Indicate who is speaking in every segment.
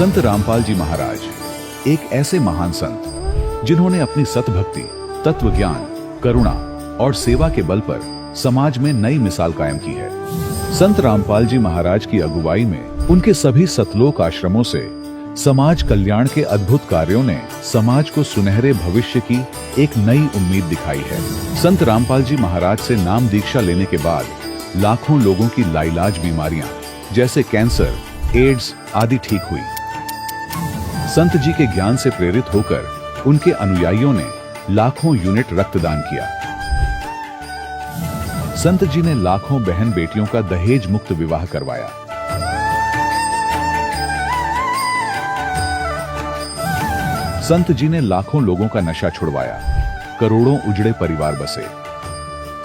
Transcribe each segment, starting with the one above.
Speaker 1: संत रामपाल जी महाराज एक ऐसे महान संत जिन्होंने अपनी सतभक्ति, तत्व ज्ञान, करुणा और सेवा के बल पर समाज में नई मिसाल कायम की है। संत रामपाल जी महाराज की अगुवाई में उनके सभी सतलोक आश्रमों से समाज कल्याण के अद्भुत कार्यों ने समाज को सुनहरे भविष्य की एक नई उम्मीद दिखाई है। संत रामपाल जी महाराज से नाम दीक्षा लेने के बाद लाखों लोगों की लाइलाज बीमारियां जैसे कैंसर, एड्स आदि ठीक हुई। संत जी के ज्ञान से प्रेरित होकर उनके अनुयायियों ने लाखों यूनिट रक्तदान किया। संत जी ने लाखों बहन बेटियों का दहेज मुक्त विवाह करवाया। संत जी ने लाखों लोगों का नशा छुड़वाया, करोड़ों उजड़े परिवार बसे।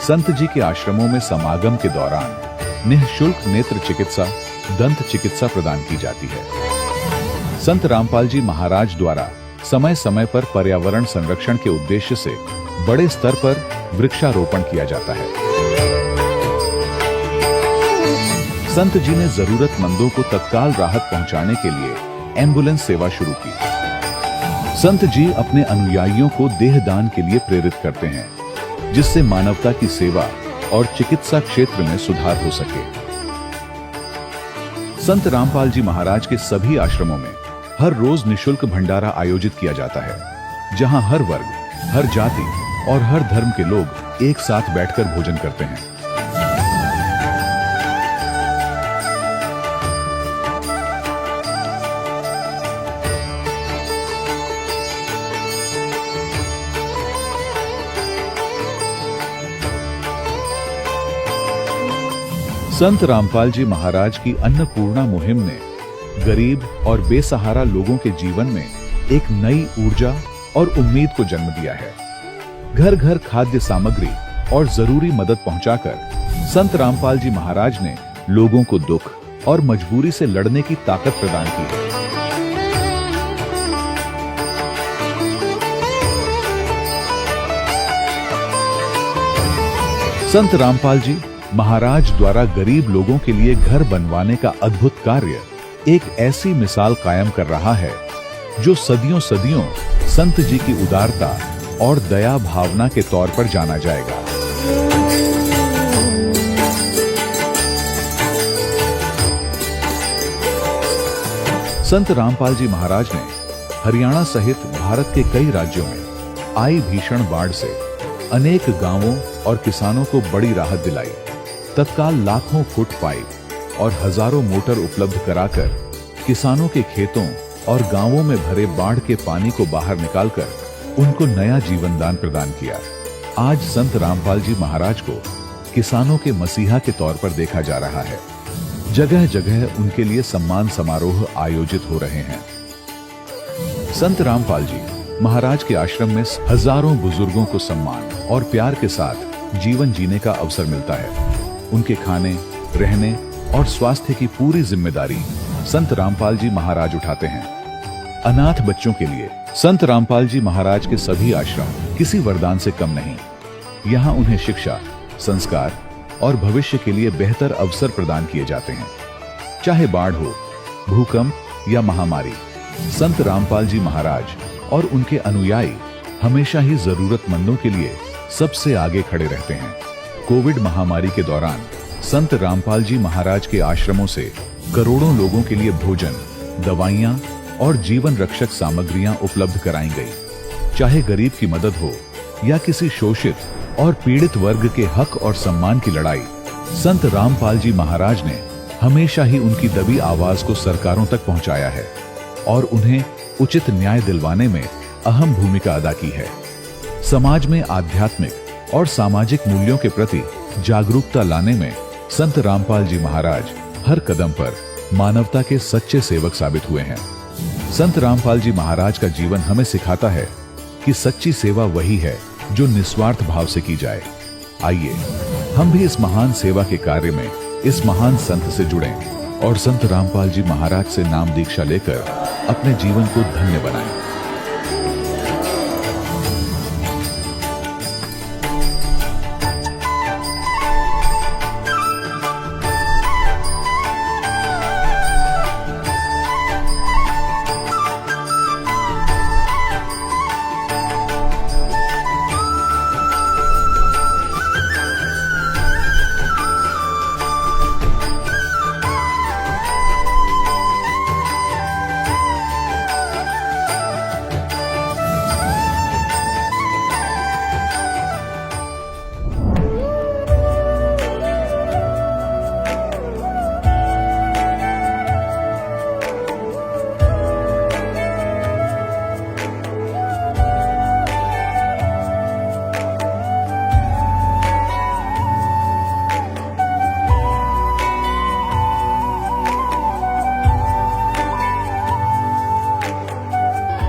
Speaker 1: संत जी के आश्रमों में समागम के दौरान निःशुल्क नेत्र चिकित्सा, दंत चिकित्सा प्रदान की जाती है। संत रामपाल जी महाराज द्वारा समय समय पर पर्यावरण संरक्षण के उद्देश्य से बड़े स्तर पर वृक्षारोपण किया जाता है। संत जी ने जरूरतमंदों को तत्काल राहत पहुंचाने के लिए एम्बुलेंस सेवा शुरू की। संत जी अपने अनुयायियों को देहदान के लिए प्रेरित करते हैं, जिससे मानवता की सेवा और चिकित्सा क्षेत्र में सुधार हो सके। संत रामपाल जी महाराज के सभी आश्रमों में हर रोज निःशुल्क भंडारा आयोजित किया जाता है, जहां हर वर्ग, हर जाति और हर धर्म के लोग एक साथ बैठकर भोजन करते हैं। संत रामपाल जी महाराज की अन्नपूर्णा मुहिम ने गरीब और बेसहारा लोगों के जीवन में एक नई ऊर्जा और उम्मीद को जन्म दिया है। घर घर खाद्य सामग्री और जरूरी मदद पहुंचाकर संत रामपाल जी महाराज ने लोगों को दुख और मजबूरी से लड़ने की ताकत प्रदान की है। संत रामपाल जी महाराज द्वारा गरीब लोगों के लिए घर बनवाने का अद्भुत कार्य एक ऐसी मिसाल कायम कर रहा है जो सदियों सदियों संत जी की उदारता और दया भावना के तौर पर जाना जाएगा। संत रामपाल जी महाराज ने हरियाणा सहित भारत के कई राज्यों में आई भीषण बाढ़ से अनेक गांवों और किसानों को बड़ी राहत दिलाई। तत्काल लाखों फुट पाइप और हजारों मोटर उपलब्ध कराकर किसानों के खेतों और गांवों में भरे बाढ़ के पानी को बाहर निकालकर उनको नया जीवन दान प्रदान किया। आज संत रामपाल जी महाराज को किसानों के मसीहा के तौर पर देखा जा रहा है। जगह जगह उनके लिए सम्मान समारोह आयोजित हो रहे हैं। संत रामपाल जी महाराज के आश्रम में हजारों बुजुर्गों को सम्मान और प्यार के साथ जीवन जीने का अवसर मिलता है। उनके खाने, रहने और स्वास्थ्य की पूरी जिम्मेदारी संत रामपाल जी महाराज उठाते हैं। अनाथ बच्चों के लिए संत रामपाल जी महाराज के सभी आश्रम किसी वरदान से कम नहीं। यहाँ उन्हें शिक्षा, संस्कार और भविष्य के लिए बेहतर अवसर प्रदान किए जाते हैं। चाहे बाढ़ हो, भूकंप या महामारी, संत रामपाल जी महाराज और उनके अनुयायी हमेशा ही जरूरतमंदों के लिए सबसे आगे खड़े रहते हैं। कोविड महामारी के दौरान संत रामपाल जी महाराज के आश्रमों से करोड़ों लोगों के लिए भोजन, दवाइयां और जीवन रक्षक सामग्रियां उपलब्ध कराई गई। चाहे गरीब की मदद हो या किसी शोषित और पीड़ित वर्ग के हक और सम्मान की लड़ाई, संत रामपाल जी महाराज ने हमेशा ही उनकी दबी आवाज को सरकारों तक पहुंचाया है और उन्हें उचित न्याय दिलवाने में अहम भूमिका अदा की है। समाज में आध्यात्मिक और सामाजिक मूल्यों के प्रति जागरूकता लाने में संत रामपाल जी महाराज हर कदम पर मानवता के सच्चे सेवक साबित हुए हैं। संत रामपाल जी महाराज का जीवन हमें सिखाता है कि सच्ची सेवा वही है जो निस्वार्थ भाव से की जाए। आइए हम भी इस महान सेवा के कार्य में इस महान संत से जुड़ें और संत रामपाल जी महाराज से नाम दीक्षा लेकर अपने जीवन को धन्य बनाएं।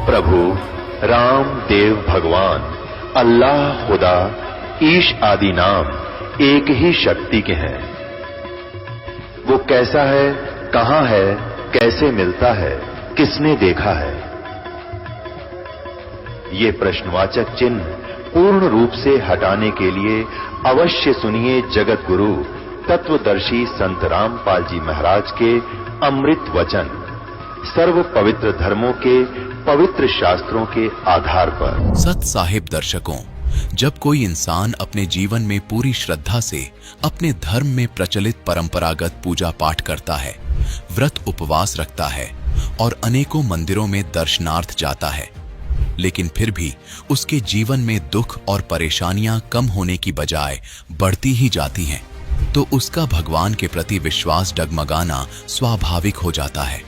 Speaker 2: प्रभु राम देव भगवान अल्लाह खुदा ईश आदि नाम एक ही शक्ति के हैं। वो कैसा है, कहां है, कैसे मिलता है, किसने देखा है? ये प्रश्नवाचक चिन्ह पूर्ण रूप से हटाने के लिए अवश्य सुनिए जगत गुरु तत्वदर्शी संत रामपाल जी महाराज के अमृत वचन, सर्व पवित्र धर्मों के पवित्र शास्त्रों के आधार पर।
Speaker 3: सत साहिब दर्शकों, जब कोई इंसान अपने जीवन में पूरी श्रद्धा से अपने धर्म में प्रचलित परंपरागत पूजा पाठ करता है, व्रत उपवास रखता है और अनेकों मंदिरों में दर्शनार्थ जाता है, लेकिन फिर भी उसके जीवन में दुख और परेशानियां कम होने की बजाय बढ़ती ही जाती हैं, तो उसका भगवान के प्रति विश्वास डगमगाना स्वाभाविक हो जाता है।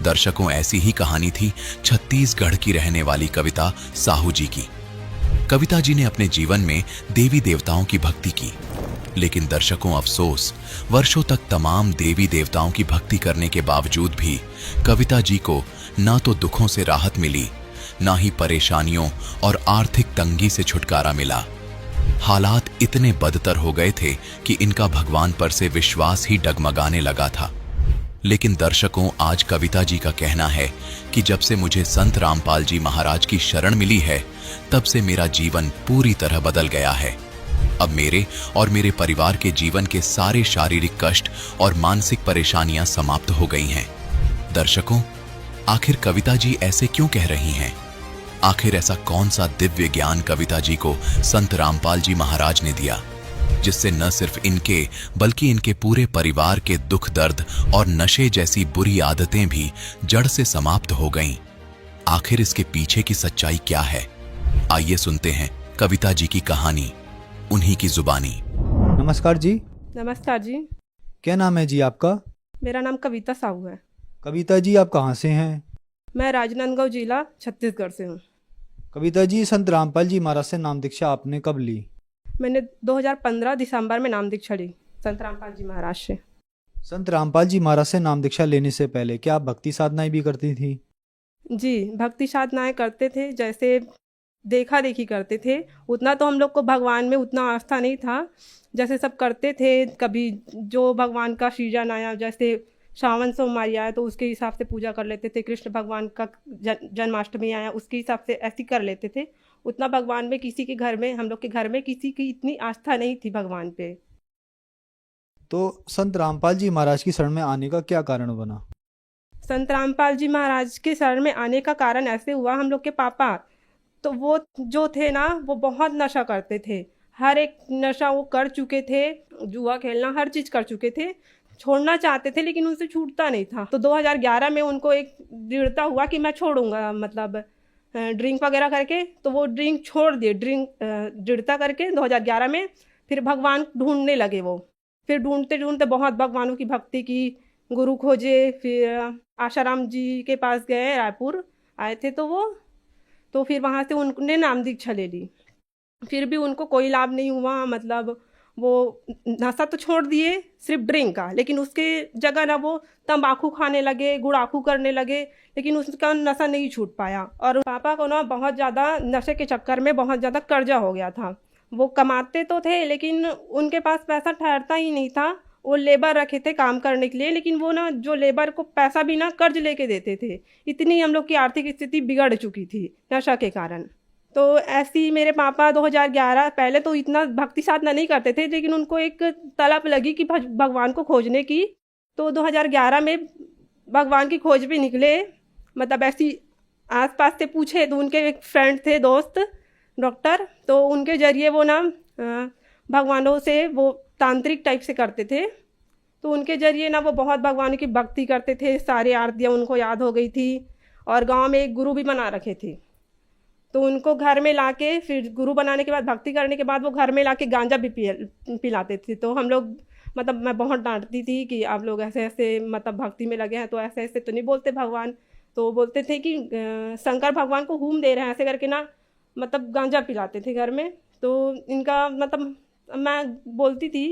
Speaker 3: दर्शकों, ऐसी ही कहानी थी छत्तीसगढ़ की रहने वाली कविता साहू जी की। कविता जी ने अपने जीवन में देवी देवताओं की भक्ति की, लेकिन दर्शकों अफसोस, वर्षों तक तमाम देवी देवताओं की भक्ति करने के बावजूद भी कविता जी को ना तो दुखों से राहत मिली, ना ही परेशानियों और आर्थिक तंगी से छुटकारा मिला। हालात इतने बदतर हो गए थे कि इनका भगवान पर से विश्वास ही डगमगाने लगा था। लेकिन दर्शकों, आज कविता जी का कहना है कि जब से मुझे संत रामपाल जी महाराज की शरण मिली है, तब से मेरा जीवन पूरी तरह बदल गया है। अब मेरे और मेरे परिवार के जीवन के सारे शारीरिक कष्ट और मानसिक परेशानियां समाप्त हो गई हैं। दर्शकों, आखिर कविता जी ऐसे क्यों कह रही हैं? आखिर ऐसा कौन सा दिव्य ज्ञान कविता जी को संत रामपाल जी महाराज ने दिया, जिससे न सिर्फ इनके बल्कि इनके पूरे परिवार के दुख दर्द और नशे जैसी बुरी आदतें भी जड़ से समाप्त हो गईं? आखिर इसके पीछे की सच्चाई क्या है? आइए सुनते हैं कविता जी की कहानी, उन्हीं की जुबानी।
Speaker 4: नमस्कार जी।
Speaker 5: नमस्कार जी।
Speaker 4: क्या नाम है जी आपका?
Speaker 5: मेरा नाम कविता साहू है।
Speaker 4: कविता जी, आप कहाँ से हैं?
Speaker 5: मैं राजनांदगांव जिला छत्तीसगढ़ से हूँ।
Speaker 4: कविता जी, संत रामपाल जी महाराज से नाम दीक्षा आपने कब ली?
Speaker 5: मैंने 2015 दिसंबर में नाम दीक्षा ली संत रामपाल जी महाराज से।
Speaker 4: संत रामपाल जी महाराज से नाम दीक्षा लेने से पहले क्या आप भक्ति साधनाएं भी करती थी?
Speaker 5: जी, भक्ति साधनाएं करते थे, जैसे देखा देखी करते थे। उतना तो हम लोग को भगवान में उतना आस्था नहीं था, जैसे सब करते थे। कभी जो भगवान का सीजन आया, जैसे श्रावण सोमवारी आया तो उसके हिसाब से पूजा कर लेते थे। कृष्ण भगवान का जन्माष्टमी आया, उसके हिसाब से ऐसी कर लेते थे। उतना भगवान में किसी के घर में, हम लोग के घर में किसी की इतनी आस्था नहीं थी भगवान पे।
Speaker 4: तो संत रामपाल जी महाराज की शरण में आने का क्या कारण बना?
Speaker 5: संत रामपाल जी महाराज के शरण में आने का कारण ऐसे हुआ, हम लोग के पापा तो वो जो थे ना, वो बहुत नशा करते थे। हर एक नशा वो कर चुके थे, जुआ खेलना, हर चीज़ कर चुके थे। छोड़ना चाहते थे लेकिन उनसे छूटता नहीं था। तो 2011 में उनको एक दृढ़ता हुआ कि मैं छोड़ूंगा, मतलब ड्रिंक वगैरह करके। तो वो ड्रिंक छोड़ दिए, दृढ़ता करके 2011 में। फिर भगवान ढूंढने लगे वो। फिर ढूंढते ढूंढते बहुत भगवानों की भक्ति की, गुरु खोजे। फिर आशाराम जी के पास गए, रायपुर आए थे तो फिर वहाँ से उनने नाम दीक्षा ले ली। फिर भी उनको कोई लाभ नहीं हुआ। मतलब वो नशा तो छोड़ दिए, सिर्फ ड्रिंक का, लेकिन उसके जगह ना वो तंबाकू खाने लगे, गुड़ाखू करने लगे, लेकिन उसका नशा नहीं छूट पाया। और पापा को ना बहुत ज़्यादा नशे के चक्कर में बहुत ज़्यादा कर्जा हो गया था। वो कमाते तो थे लेकिन उनके पास पैसा ठहरता ही नहीं था। वो लेबर रखे थे काम करने के लिए, लेकिन वो ना जो लेबर को पैसा भी ना कर्ज लेके देते थे। इतनी हम लोग की आर्थिक स्थिति बिगड़ चुकी थी नशा के कारण। तो ऐसी मेरे पापा 2011 पहले तो इतना भक्ति साधना नहीं करते थे, लेकिन उनको एक तलब लगी कि भगवान को खोजने की। तो 2011 में भगवान की खोज भी निकले। मतलब ऐसी आसपास से पूछे तो उनके एक फ्रेंड थे, दोस्त डॉक्टर, तो उनके जरिए वो ना भगवानों से वो तांत्रिक टाइप से करते थे। तो उनके जरिए ना वो बहुत भगवान की भक्ति करते थे। सारी आरतियाँ उनको याद हो गई थी। और गांव में एक गुरु भी बना रखे थे। तो उनको घर में लाके, फिर गुरु बनाने के बाद, भक्ति करने के बाद वो घर में लाके गांजा भी पिलाते थे। तो हम लोग, मतलब मैं बहुत डांटती थी कि आप लोग ऐसे ऐसे मतलब भक्ति में लगे हैं तो ऐसे ऐसे तो नहीं बोलते भगवान। तो बोलते थे कि शंकर भगवान को हुम दे रहे हैं, ऐसे करके ना मतलब गांजा पिलाते थे घर में। तो इनका मतलब मैं बोलती थी,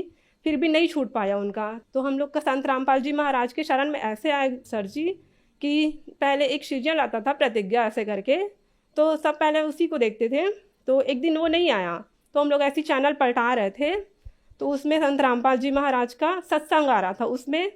Speaker 5: फिर भी नहीं छूट पाया उनका। तो हम लोग का संत रामपाल जी महाराज के शरण में ऐसे आए सर जी कि पहले एक सीरियल आता था प्रतिज्ञा ऐसे करके, तो सब पहले उसी को देखते थे। तो एक दिन वो नहीं आया, तो हम लोग ऐसी चैनल पलटा रहे थे, तो उसमें संत रामपाल जी महाराज का सत्संग आ रहा था। उसमें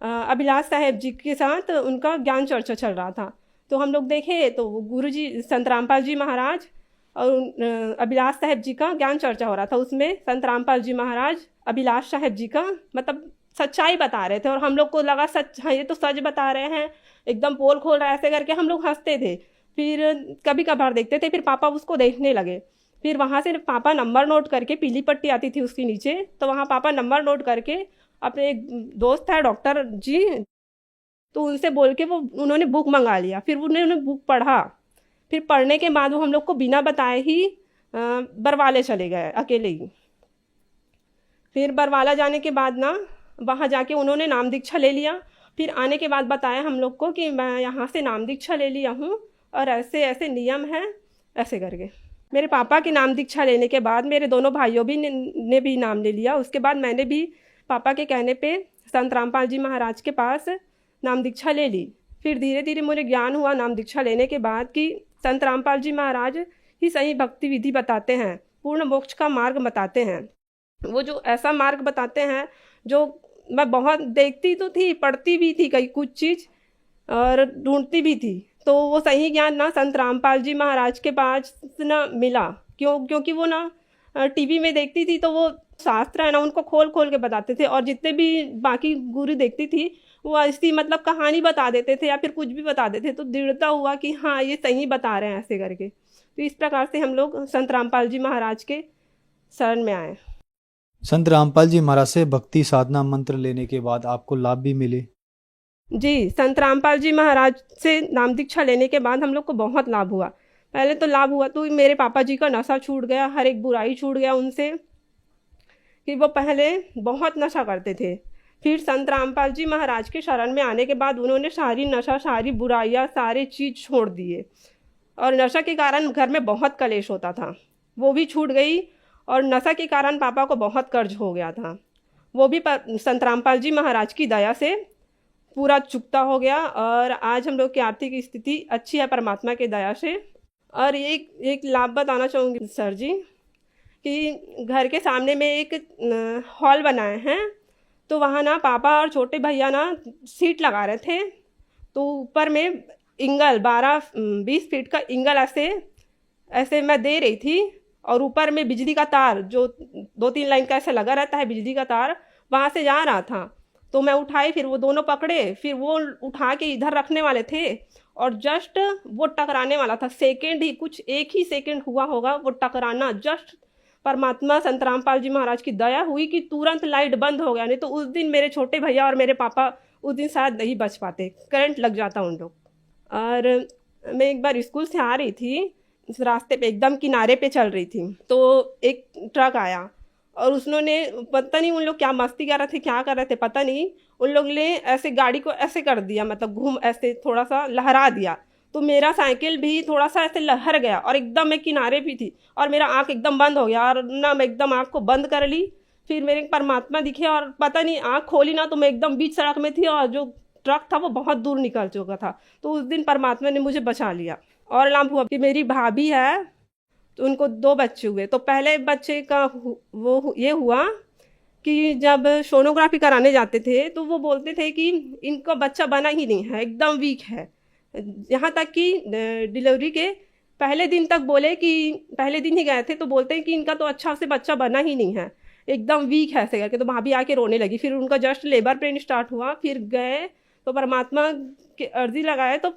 Speaker 5: अभिलाष साहेब जी के साथ उनका ज्ञान चर्चा चल रहा था। तो हम लोग देखे तो गुरु जी संत रामपाल जी महाराज और अभिलाष साहेब जी का ज्ञान चर्चा हो रहा था। उसमें संत रामपाल जी महाराज अभिलाष साहेब जी का मतलब सच्चाई बता रहे थे, और हम लोग को लगा सच, हाँ ये तो सच बता रहे हैं, एकदम पोल खोल रहा है ऐसे करके हम लोग हंसते थे। फिर कभी कभार देखते थे, फिर पापा उसको देखने लगे। फिर वहाँ से पापा नंबर नोट करके, पीली पट्टी आती थी उसके नीचे, तो वहाँ पापा नंबर नोट करके अपने एक दोस्त है डॉक्टर जी, तो उनसे बोल के वो उन्होंने बुक मंगा लिया। फिर उन्होंने बुक पढ़ा। फिर पढ़ने के बाद वो हम लोग को बिना बताए ही बरवाले चले गए अकेले ही। फिर बरवाला जाने के बाद ना वहाँ जाके उन्होंने नाम दीक्षा ले लिया। फिर आने के बाद बताया हम लोग को कि मैं यहाँ से नाम दीक्षा ले लिया हूँ और ऐसे ऐसे नियम हैं ऐसे करके। मेरे पापा की नाम दीक्षा लेने के बाद मेरे दोनों भाइयों भी ने भी नाम ले लिया। उसके बाद मैंने भी पापा के कहने पे संत रामपाल जी महाराज के पास नाम दीक्षा ले ली। फिर धीरे धीरे मुझे ज्ञान हुआ नाम दीक्षा लेने के बाद कि संत रामपाल जी महाराज ही सही भक्ति विधि बताते हैं, पूर्ण मोक्ष का मार्ग बताते हैं। वो जो ऐसा मार्ग बताते हैं जो मैं बहुत देखती तो थी, पढ़ती भी थी कई कुछ चीज़ और ढूंढती भी थी, तो वो सही ज्ञान ना संत रामपाल जी महाराज के पास ना मिला। क्योंकि वो ना टीवी में देखती थी, तो वो शास्त्र है ना उनको खोल खोल के बताते थे, और जितने भी बाकी गुरु देखती थी वो ऐसी मतलब कहानी बता देते थे या फिर कुछ भी बता देते, तो दृढ़ता हुआ कि हाँ ये सही बता रहे हैं ऐसे करके। तो इस प्रकार से हम लोग संत रामपाल जी महाराज के शरण में आए।
Speaker 4: संत रामपाल जी महाराज से भक्ति साधना मंत्र लेने के बाद आपको लाभ भी मिले?
Speaker 5: जी, संत रामपाल जी महाराज से नाम दीक्षा लेने के बाद हम लोग को बहुत लाभ हुआ। पहले तो लाभ हुआ तो मेरे पापा जी का नशा छूट गया, हर एक बुराई छूट गया उनसे, कि वो पहले बहुत नशा करते थे। फिर संत रामपाल जी महाराज के शरण में आने के बाद उन्होंने सारी नशा, सारी बुराइयाँ, सारे चीज़ छोड़ दिए, और नशा के कारण घर में बहुत कलेश होता था, वो भी छूट गई। और नशा के कारण पापा को बहुत कर्ज हो गया था, वो भी संत रामपाल जी महाराज की दया से पूरा चुकता हो गया। और आज हम लोग की आर्थिक स्थिति अच्छी है परमात्मा की दया से। और एक लाभ बताना चाहूँगी सर जी, कि घर के सामने में एक हॉल बनाए हैं, तो वहाँ ना पापा और छोटे भैया ना सीट लगा रहे थे, तो ऊपर में इंगल 12-20 फीट का इंगल ऐसे मैं दे रही थी, और ऊपर में बिजली का तार जो 2-3 लाइन का ऐसे लगा रहता है बिजली का तार, वहाँ से जा रहा था। तो मैं उठाई, फिर वो दोनों पकड़े, फिर वो उठा के इधर रखने वाले थे, और जस्ट वो टकराने वाला था। सेकेंड ही, कुछ एक ही सेकेंड हुआ होगा वो टकराना। जस्ट परमात्मा संत रामपाल जी महाराज की दया हुई कि तुरंत लाइट बंद हो गया, नहीं तो उस दिन मेरे छोटे भैया और मेरे पापा उस दिन शायद नहीं बच पाते, करंट लग जाता उन लोग। और मैं एक बार स्कूल से आ रही थी, इस रास्ते पे एकदम किनारे पे चल रही थी, तो एक ट्रक आया, और उसने पता नहीं उन लोग क्या मस्ती कर रहे थे, क्या कर रहे थे पता नहीं, उन लोग ने ऐसे गाड़ी को ऐसे कर दिया, मतलब घूम ऐसे थोड़ा सा लहरा दिया, तो मेरा साइकिल भी थोड़ा सा ऐसे लहर गया, और एकदम मैं किनारे भी थी, और मेरा आँख एकदम बंद हो गया, और ना मैं एकदम आँख को बंद कर ली। फिर मेरे परमात्मा दिखे, और पता नहीं आँख खोली ना तो मैं एकदम बीच सड़क में थी, और जो ट्रक था वो बहुत दूर निकल चुका था। तो उस दिन परमात्मा ने मुझे बचा लिया। और लाभ हुआ कि मेरी भाभी है, तो उनको 2 बच्चे हुए। तो पहले बच्चे का वो ये हुआ कि जब सोनोग्राफी कराने जाते थे तो वो बोलते थे कि इनका बच्चा बना ही नहीं है, एकदम वीक है। यहाँ तक कि डिलीवरी के पहले दिन तक बोले कि पहले दिन ही गए थे तो बोलते हैं कि इनका तो अच्छा से बच्चा बना ही नहीं है, एकदम वीक है ऐसे करके। तो भाभी आके रोने लगी। फिर उनका जस्ट लेबर पेन स्टार्ट हुआ, फिर गए तो परमात्मा की अर्जी लगाए, तो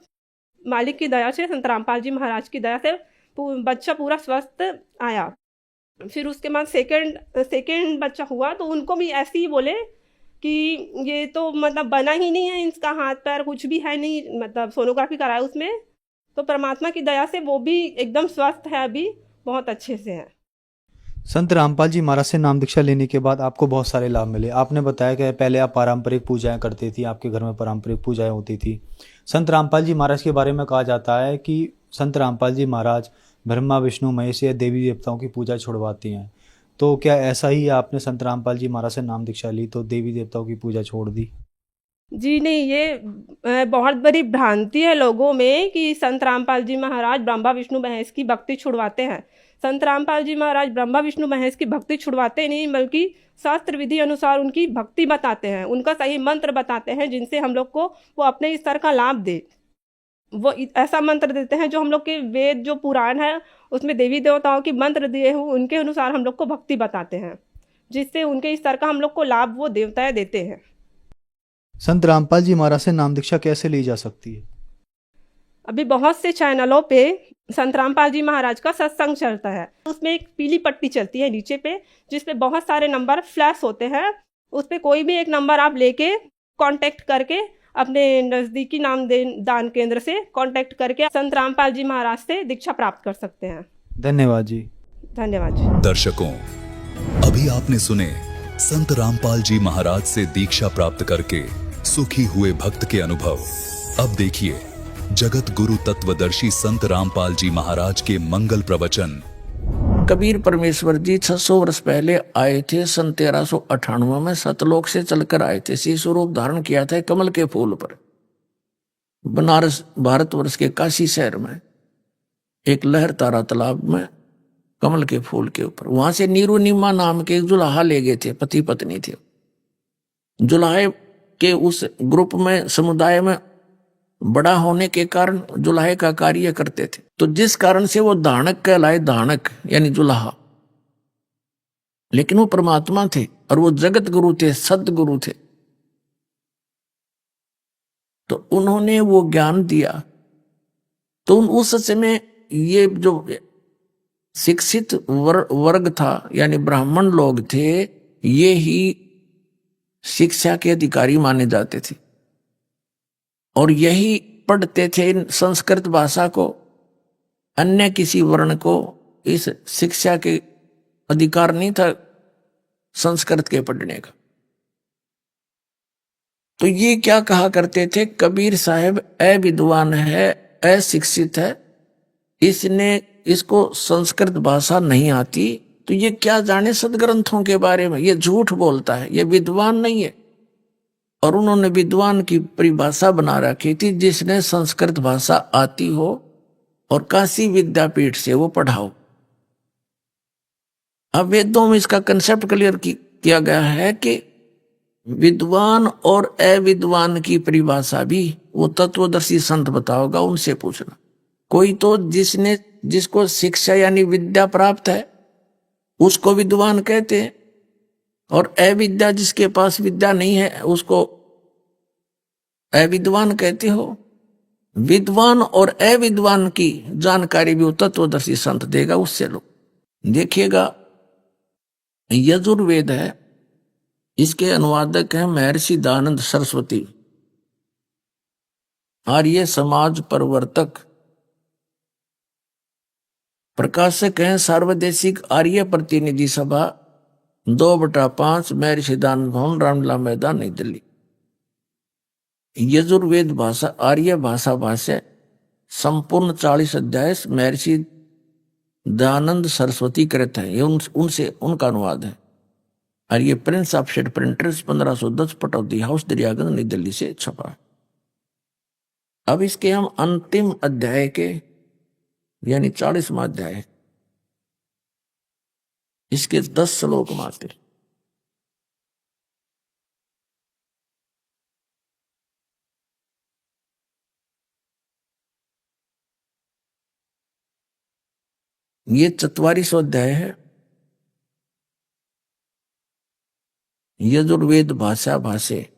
Speaker 5: मालिक की दया से, संत रामपाल जी महाराज की दया से बच्चा पूरा स्वस्थ आया। फिर उसके बाद सेकेंड बच्चा हुआ, तो उनको भी ऐसे ही बोले कि ये तो मतलब बना ही नहीं है, इसका हाथ पैर कुछ भी है नहीं, मतलब सोनोग्राफी कराया उसमें, तो परमात्मा की दया से वो भी एकदम स्वस्थ है, अभी बहुत अच्छे से है।
Speaker 4: संत रामपाल जी महाराज से नाम दीक्षा लेने के बाद आपको बहुत सारे लाभ मिले। आपने बताया कि पहले आप पारंपरिक पूजाएं करती थी, आपके घर में पारंपरिक पूजाएं होती थी। संत रामपाल जी महाराज के बारे में कहा जाता है कि संत रामपाल जी महाराज ब्रह्मा विष्णु महेश या देवी देवताओं की पूजा छुड़वाती हैं, तो क्या ऐसा ही आपने संत रामपाल जी महाराज से नाम दीक्षा ली तो देवी देवताओं की पूजा छोड़ दी?
Speaker 5: जी नहीं, ये बहुत बड़ी भ्रांति है लोगों में कि संत रामपाल जी महाराज ब्रह्मा विष्णु महेश की भक्ति छुड़वाते हैं। संत रामपाल जी महाराज ब्रह्मा विष्णु महेश की भक्ति छुड़वाते नहीं, बल्कि शास्त्र विधि अनुसार उनकी भक्ति बताते हैं, उनका सही मंत्र बताते हैं, जिनसे हम लोग को वो अपने स्तर का लाभ दे। वो ऐसा मंत्र देते हैं जो हम लोग के वेद जो पुराण है उसमें देवी देवताओं की मंत्र दिए हुए उनके अनुसार हम लोग को भक्ति बताते हैं, जिससे उनके स्तर का हम लोग को लाभ वो देवताएं देते हैं।
Speaker 4: संत रामपाल जी महाराज से नाम दीक्षा कैसे ली जा सकती है?
Speaker 5: अभी बहुत से चैनलों पे संत रामपाल जी महाराज का सत्संग चलता है, उसमें एक पीली पट्टी चलती है नीचे पे, जिसपे बहुत सारे नंबर फ्लैश होते हैं। उस पे कोई भी एक नंबर आप लेके कांटेक्ट करके अपने नज़दीकी दान केंद्र से कांटेक्ट करके संत रामपाल जी महाराज से दीक्षा प्राप्त कर सकते हैं।
Speaker 4: धन्यवाद जी।
Speaker 5: धन्यवाद जी।
Speaker 3: दर्शकों, अभी आपने सुने संत रामपाल जी महाराज से दीक्षा प्राप्त करके सुखी हुए भक्त के अनुभव। अब देखिए जगत गुरु तत्वदर्शी संत रामपाल जी महाराज के मंगल प्रवचन।
Speaker 6: कबीर परमेश्वर जी 600 वर्ष पहले आए थे। सन 1398 में सतलोक से चलकर आए थे। शिशु रूप धारण किया था कमल के फूल पर। बनारस भारतवर्ष के काशी शहर में एक लहर तारा तालाब में कमल के फूल के ऊपर, वहां से नीरू नीमा नाम के एक जुलाहा ले गए थे, पति पत्नी थे। जुलाहे के उस ग्रुप में, समुदाय में बड़ा होने के कारण जुलाहे का कार्य करते थे, तो जिस कारण से वो दानक कहलाए, दानक यानी जुलाहा। लेकिन वो परमात्मा थे और वो जगत गुरु थे, सदगुरु थे। तो उन्होंने वो ज्ञान दिया। तो उस समय ये जो शिक्षित वर्ग था यानी ब्राह्मण लोग थे, ये ही शिक्षा के अधिकारी माने जाते थे और यही पढ़ते थे संस्कृत भाषा को। अन्य किसी वर्ण को इस शिक्षा के अधिकार नहीं था संस्कृत के पढ़ने का। तो ये क्या कहा करते थे, कबीर साहब अविद्वान है, अशिक्षित है, इसको संस्कृत भाषा नहीं आती, तो ये क्या जाने सदग्रंथों के बारे में, ये झूठ बोलता है, ये विद्वान नहीं है। और उन्होंने विद्वान की परिभाषा बना रखी थी, जिसने संस्कृत भाषा आती हो और काशी विद्यापीठ से वो पढ़ाओ। अब वेदों में इसका कंसेप्ट क्लियर किया गया है कि विद्वान और अविद्वान की परिभाषा भी वो तत्वदर्शी संत बताओगा, उनसे पूछना। कोई तो जिसको शिक्षा यानी विद्या प्राप्त है उसको विद्वान कहते हैं, और अविद्या जिसके पास विद्या नहीं है उसको अविद्वान कहते हो। विद्वान और अविद्वान की जानकारी भी वो तत्वदर्शी संत देगा, उससे लो। देखिएगा, यजुर्वेद है, इसके अनुवादक हैं महर्षि दयानंद सरस्वती, आर्य समाज प्रवर्तक, प्रकाशक हैं सार्वदेशिक आर्य प्रतिनिधि सभा 2/5 महर्षि दयानंद भवन, रामलीला मैदान, नई दिल्ली। यजुर्वेद भाषा आर्य भाषा संपूर्ण 40 अध्याय महर्षि दयानंद सरस्वती कृत है। ये उनसे उनका अनुवाद है। और ये Prince of Shed Printers 1510 Pataudi house, Daryaganj, New Delhi से छपा। अब इसके हम अंतिम अध्याय के यानी 40वां अध्याय, इसके 10 श्लोक मात्र। ये 44वां अध्याय है। यजुर्वेद भाषा भाषे,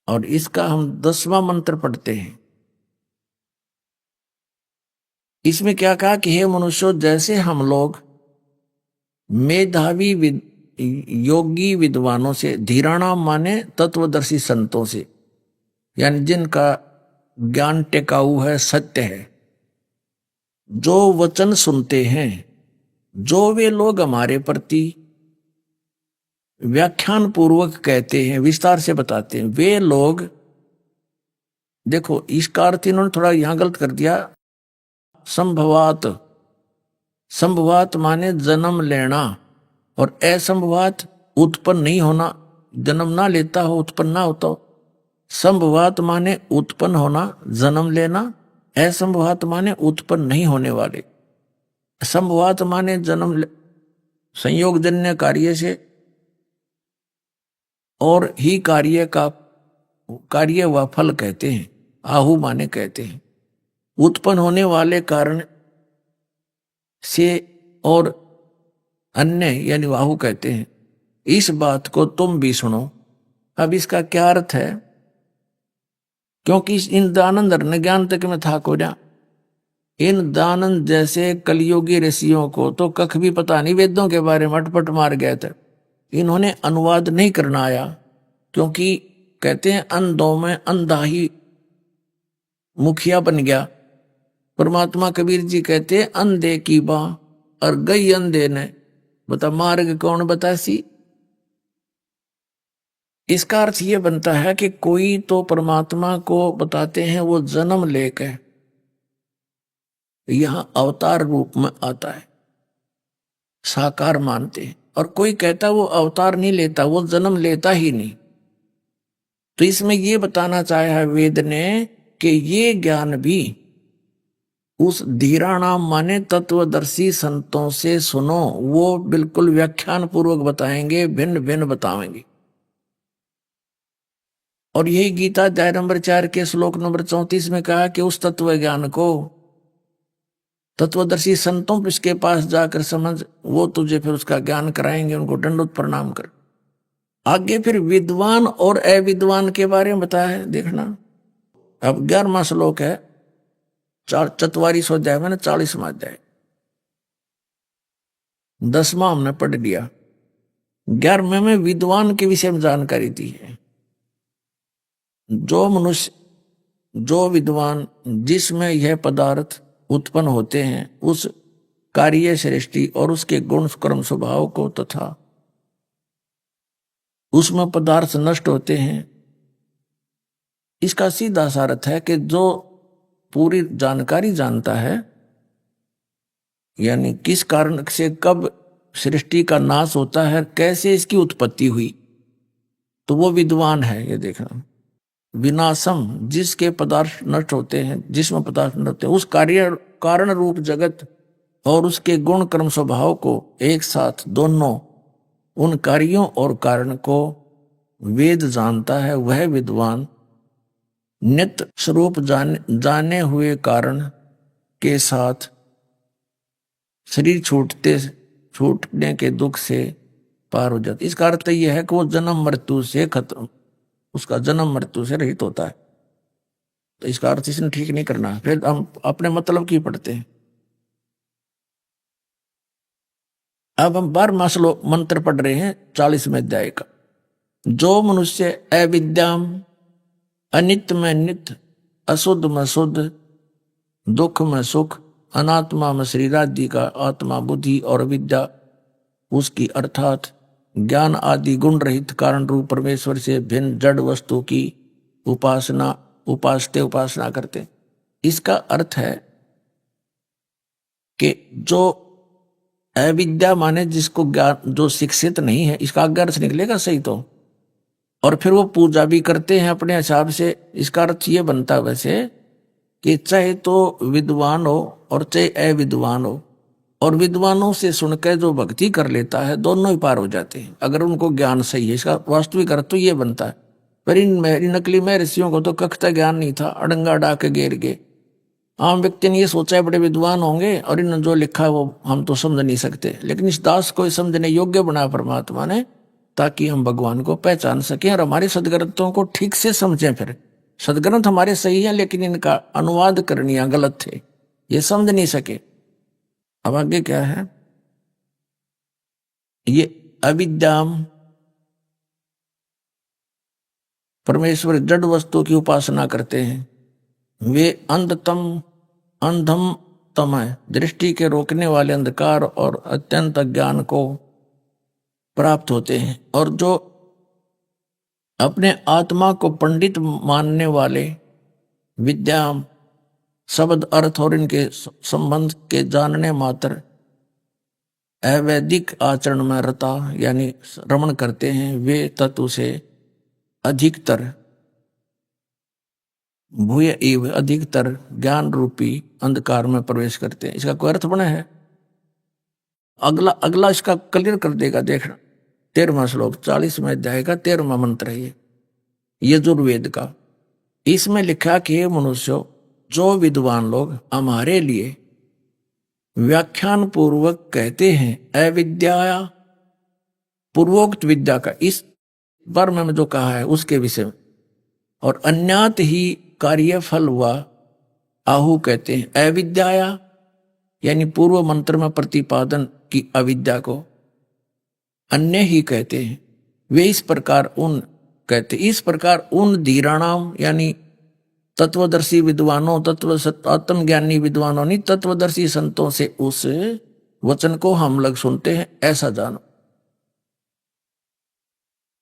Speaker 6: और इसका हम 10वां मंत्र पढ़ते हैं। इसमें क्या कहा कि हे मनुष्यों, जैसे हम लोग मेधावी योगी विद्वानों से, धीराणाम माने तत्वदर्शी संतों से, यानी जिनका ज्ञान टिकाऊ है, सत्य है, जो वचन सुनते हैं, जो वे लोग हमारे प्रति व्याख्यान पूर्वक कहते हैं, विस्तार से बताते हैं, वे लोग, देखो इसका अर्थ इन्होंने थोड़ा यहां गलत कर दिया। संभवात माने जन्म लेना, और असंभवात उत्पन्न नहीं होना, जन्म ना लेता हो, उत्पन्न ना होता हो। संभवात माने उत्पन्न होना, जन्म लेना। असंभवात माने उत्पन्न नहीं होने वाले। संभवात माने संयोगजन्य कार्य से और ही कार्य व फल कहते हैं, आहु माने कहते हैं। उत्पन्न होने वाले कारण से और अन्य यानी आहु कहते हैं। इस बात को तुम भी सुनो। अब इसका क्या अर्थ है? क्योंकि इन दानंद ने ज्ञान तक में था को जा, इन दानंद जैसे कलियुगी ऋषियों को तो कख भी पता नहीं, वेदों के बारे में अटपट मार गए थे। इन्होंने अनुवाद नहीं करना आया, क्योंकि कहते हैं अंधों में अंधा ही मुखिया बन गया। परमात्मा कबीर जी कहते हैं अंधे की बाह और गई अंधे ने, बता मार्ग कौन बतासी। इसका अर्थ ये बनता है कि कोई तो परमात्मा को बताते हैं वो जन्म लेकर यहां अवतार रूप में आता है, साकार मानते हैं, और कोई कहता वो अवतार नहीं लेता, वो जन्म लेता ही नहीं। तो इसमें ये बताना चाहा है वेद ने कि ये ज्ञान भी उस धीराणाम माने तत्वदर्शी संतों से सुनो। वो बिल्कुल व्याख्यान पूर्वक बताएंगे, भिन्न भिन्न बताएंगे। और यही गीता अध्याय नंबर 4 के श्लोक नंबर 34 में कहा कि उस तत्व ज्ञान को तत्वदर्शी संतों के पास जाकर समझ, वो तुझे फिर उसका ज्ञान कराएंगे, उनको दंडोत प्रणाम कर। आगे फिर विद्वान और अविद्वान के बारे में बताया है, देखना। अब 11वां श्लोक है 44वां अध्याय में, 40वां अध्याय। 10वां हमने पढ़ लिया। 11वें में विद्वान के विषय में जानकारी दी है। जो मनुष्य, जो विद्वान, जिसमें यह पदार्थ उत्पन्न होते हैं, उस कार्य सृष्टि और उसके गुण कर्म स्वभाव को तथा उसमें पदार्थ नष्ट होते हैं, इसका सीधा सा अर्थ है कि जो पूरी जानकारी जानता है, यानी किस कारण से कब सृष्टि का नाश होता है, कैसे इसकी उत्पत्ति हुई, तो वो विद्वान है। ये देखना, विनाशम जिसके पदार्थ नष्ट होते हैं, जिसमें पदार्थ नष्ट होते हैं, उस कारण रूप जगत और उसके गुण कर्म स्वभाव को एक साथ, दोनों उन कार्यों और कारण को वेद जानता है, वह विद्वान नित्य स्वरूप जाने हुए कारण के साथ शरीर छूटने के दुख से पार हो जाता। इसका अर्थ यह है कि वो जन्म मृत्यु से खत्म, उसका जन्म मृत्यु से रहित होता है। तो इसका अर्थ इसने ठीक नहीं करना। फिर हम अपने मतलब की पढ़ते हैं। अब हम 12वां श्लोक मंत्र पढ़ रहे हैं 40वें अध्याय का। जो मनुष्य अविद्याम, अनित्य में नित्य, अशुद्ध में शुद्ध, दुख में सुख, अनात्मा में शरीर आदि का आत्मा बुद्धि और विद्या उसकी अर्थात ज्ञान आदि गुण रहित कारण रूप परमेश्वर से भिन्न जड़ वस्तु की उपासना करते। इसका अर्थ है कि जो अविद्या माने जिसको ज्ञान, जो शिक्षित नहीं है, इसका अर्थ निकलेगा सही तो। और फिर वो पूजा भी करते हैं अपने हिसाब से। इसका अर्थ ये बनता है वैसे कि चाहे तो विद्वान हो और चाहे अविद्वान हो, और विद्वानों से सुनकर जो भक्ति कर लेता है, दोनों ही पार हो जाते हैं अगर उनको ज्ञान सही है। इसका वास्तविक अर्थ तो ये बनता है। पर इन नकली में ऋषियों को तो कखता ज्ञान नहीं था, अड़ंगा डाके गिर गए। आम व्यक्ति ने ये सोचा है बड़े विद्वान होंगे और इन जो लिखा है वो हम तो समझ नहीं सकते, लेकिन इस दास को समझने योग्य बनाया परमात्मा ने, ताकि हम भगवान को पहचान सकें और हमारे सदग्रंथों को ठीक से समझें। फिर सदग्रंथ हमारे सही है, लेकिन इनका अनुवाद करनिया गलत थे, ये समझ नहीं सके। अब आगे क्या है, ये अविद्याम परमेश्वर जड़ वस्तु की उपासना करते हैं, वे अंधम तम है, दृष्टि के रोकने वाले अंधकार और अत्यंत ज्ञान को प्राप्त होते हैं। और जो अपने आत्मा को पंडित मानने वाले विद्याम शब्द अर्थ और इनके संबंध के जानने मात्र अवैदिक आचरण में रता यानी रमण करते हैं, वे तत्व से अधिकतर भूय एव अधिकतर ज्ञान रूपी अंधकार में प्रवेश करते हैं। इसका कोई अर्थ बना है? अगला अगला इसका क्लियर कर देगा, देखना। 13वां श्लोक 40वें अध्याय का 13वां मंत्र है ये यजुर्वेद का। इसमें लिखा कि मनुष्यों, जो विद्वान लोग हमारे लिए व्याख्यान पूर्वक कहते हैं अविद्या, पूर्वोक्त विद्या का इस बार में जो कहा है उसके विषय में, और अन्यात ही कार्य फल हुआ आहु कहते हैं अविद्या, यानी पूर्व मंत्र में प्रतिपादन की अविद्या को अन्य ही कहते हैं। वे इस प्रकार उन कहते, इस प्रकार उन धीराणाम यानी तत्वदर्शी विद्वानों, आत्मज्ञानी विद्वानों नहीं, तत्वदर्शी संतों से उस वचन को हम लोग सुनते हैं, ऐसा जानो।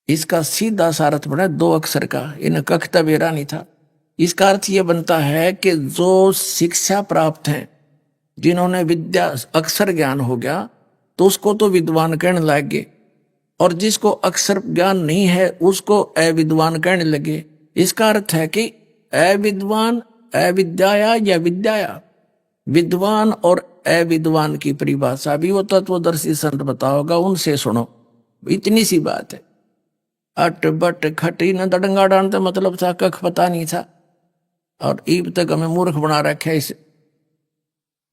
Speaker 6: इसका सीधा सा अर्थ बना 2 अक्षर का, इन कखता बेरा नहीं था। इसका अर्थ यह बनता है कि जो शिक्षा प्राप्त है, जिन्होंने विद्या अक्षर ज्ञान हो गया, तो उसको तो विद्वान कहने लगे, और जिसको अक्षर ज्ञान नहीं है उसको अविद्वान कहने लगे। इसका अर्थ है कि अविद्वान अविद्याया या विद्याया, विद्वान और अविद्वान की परिभाषा भी वो तत्वदर्शी संत बताओगा, उनसे सुनो। इतनी सी बात है। अट बट खटी न दडंगा डांते मतलब था, कख पता नहीं था, और ईब तक हमें मूर्ख बना रखे इस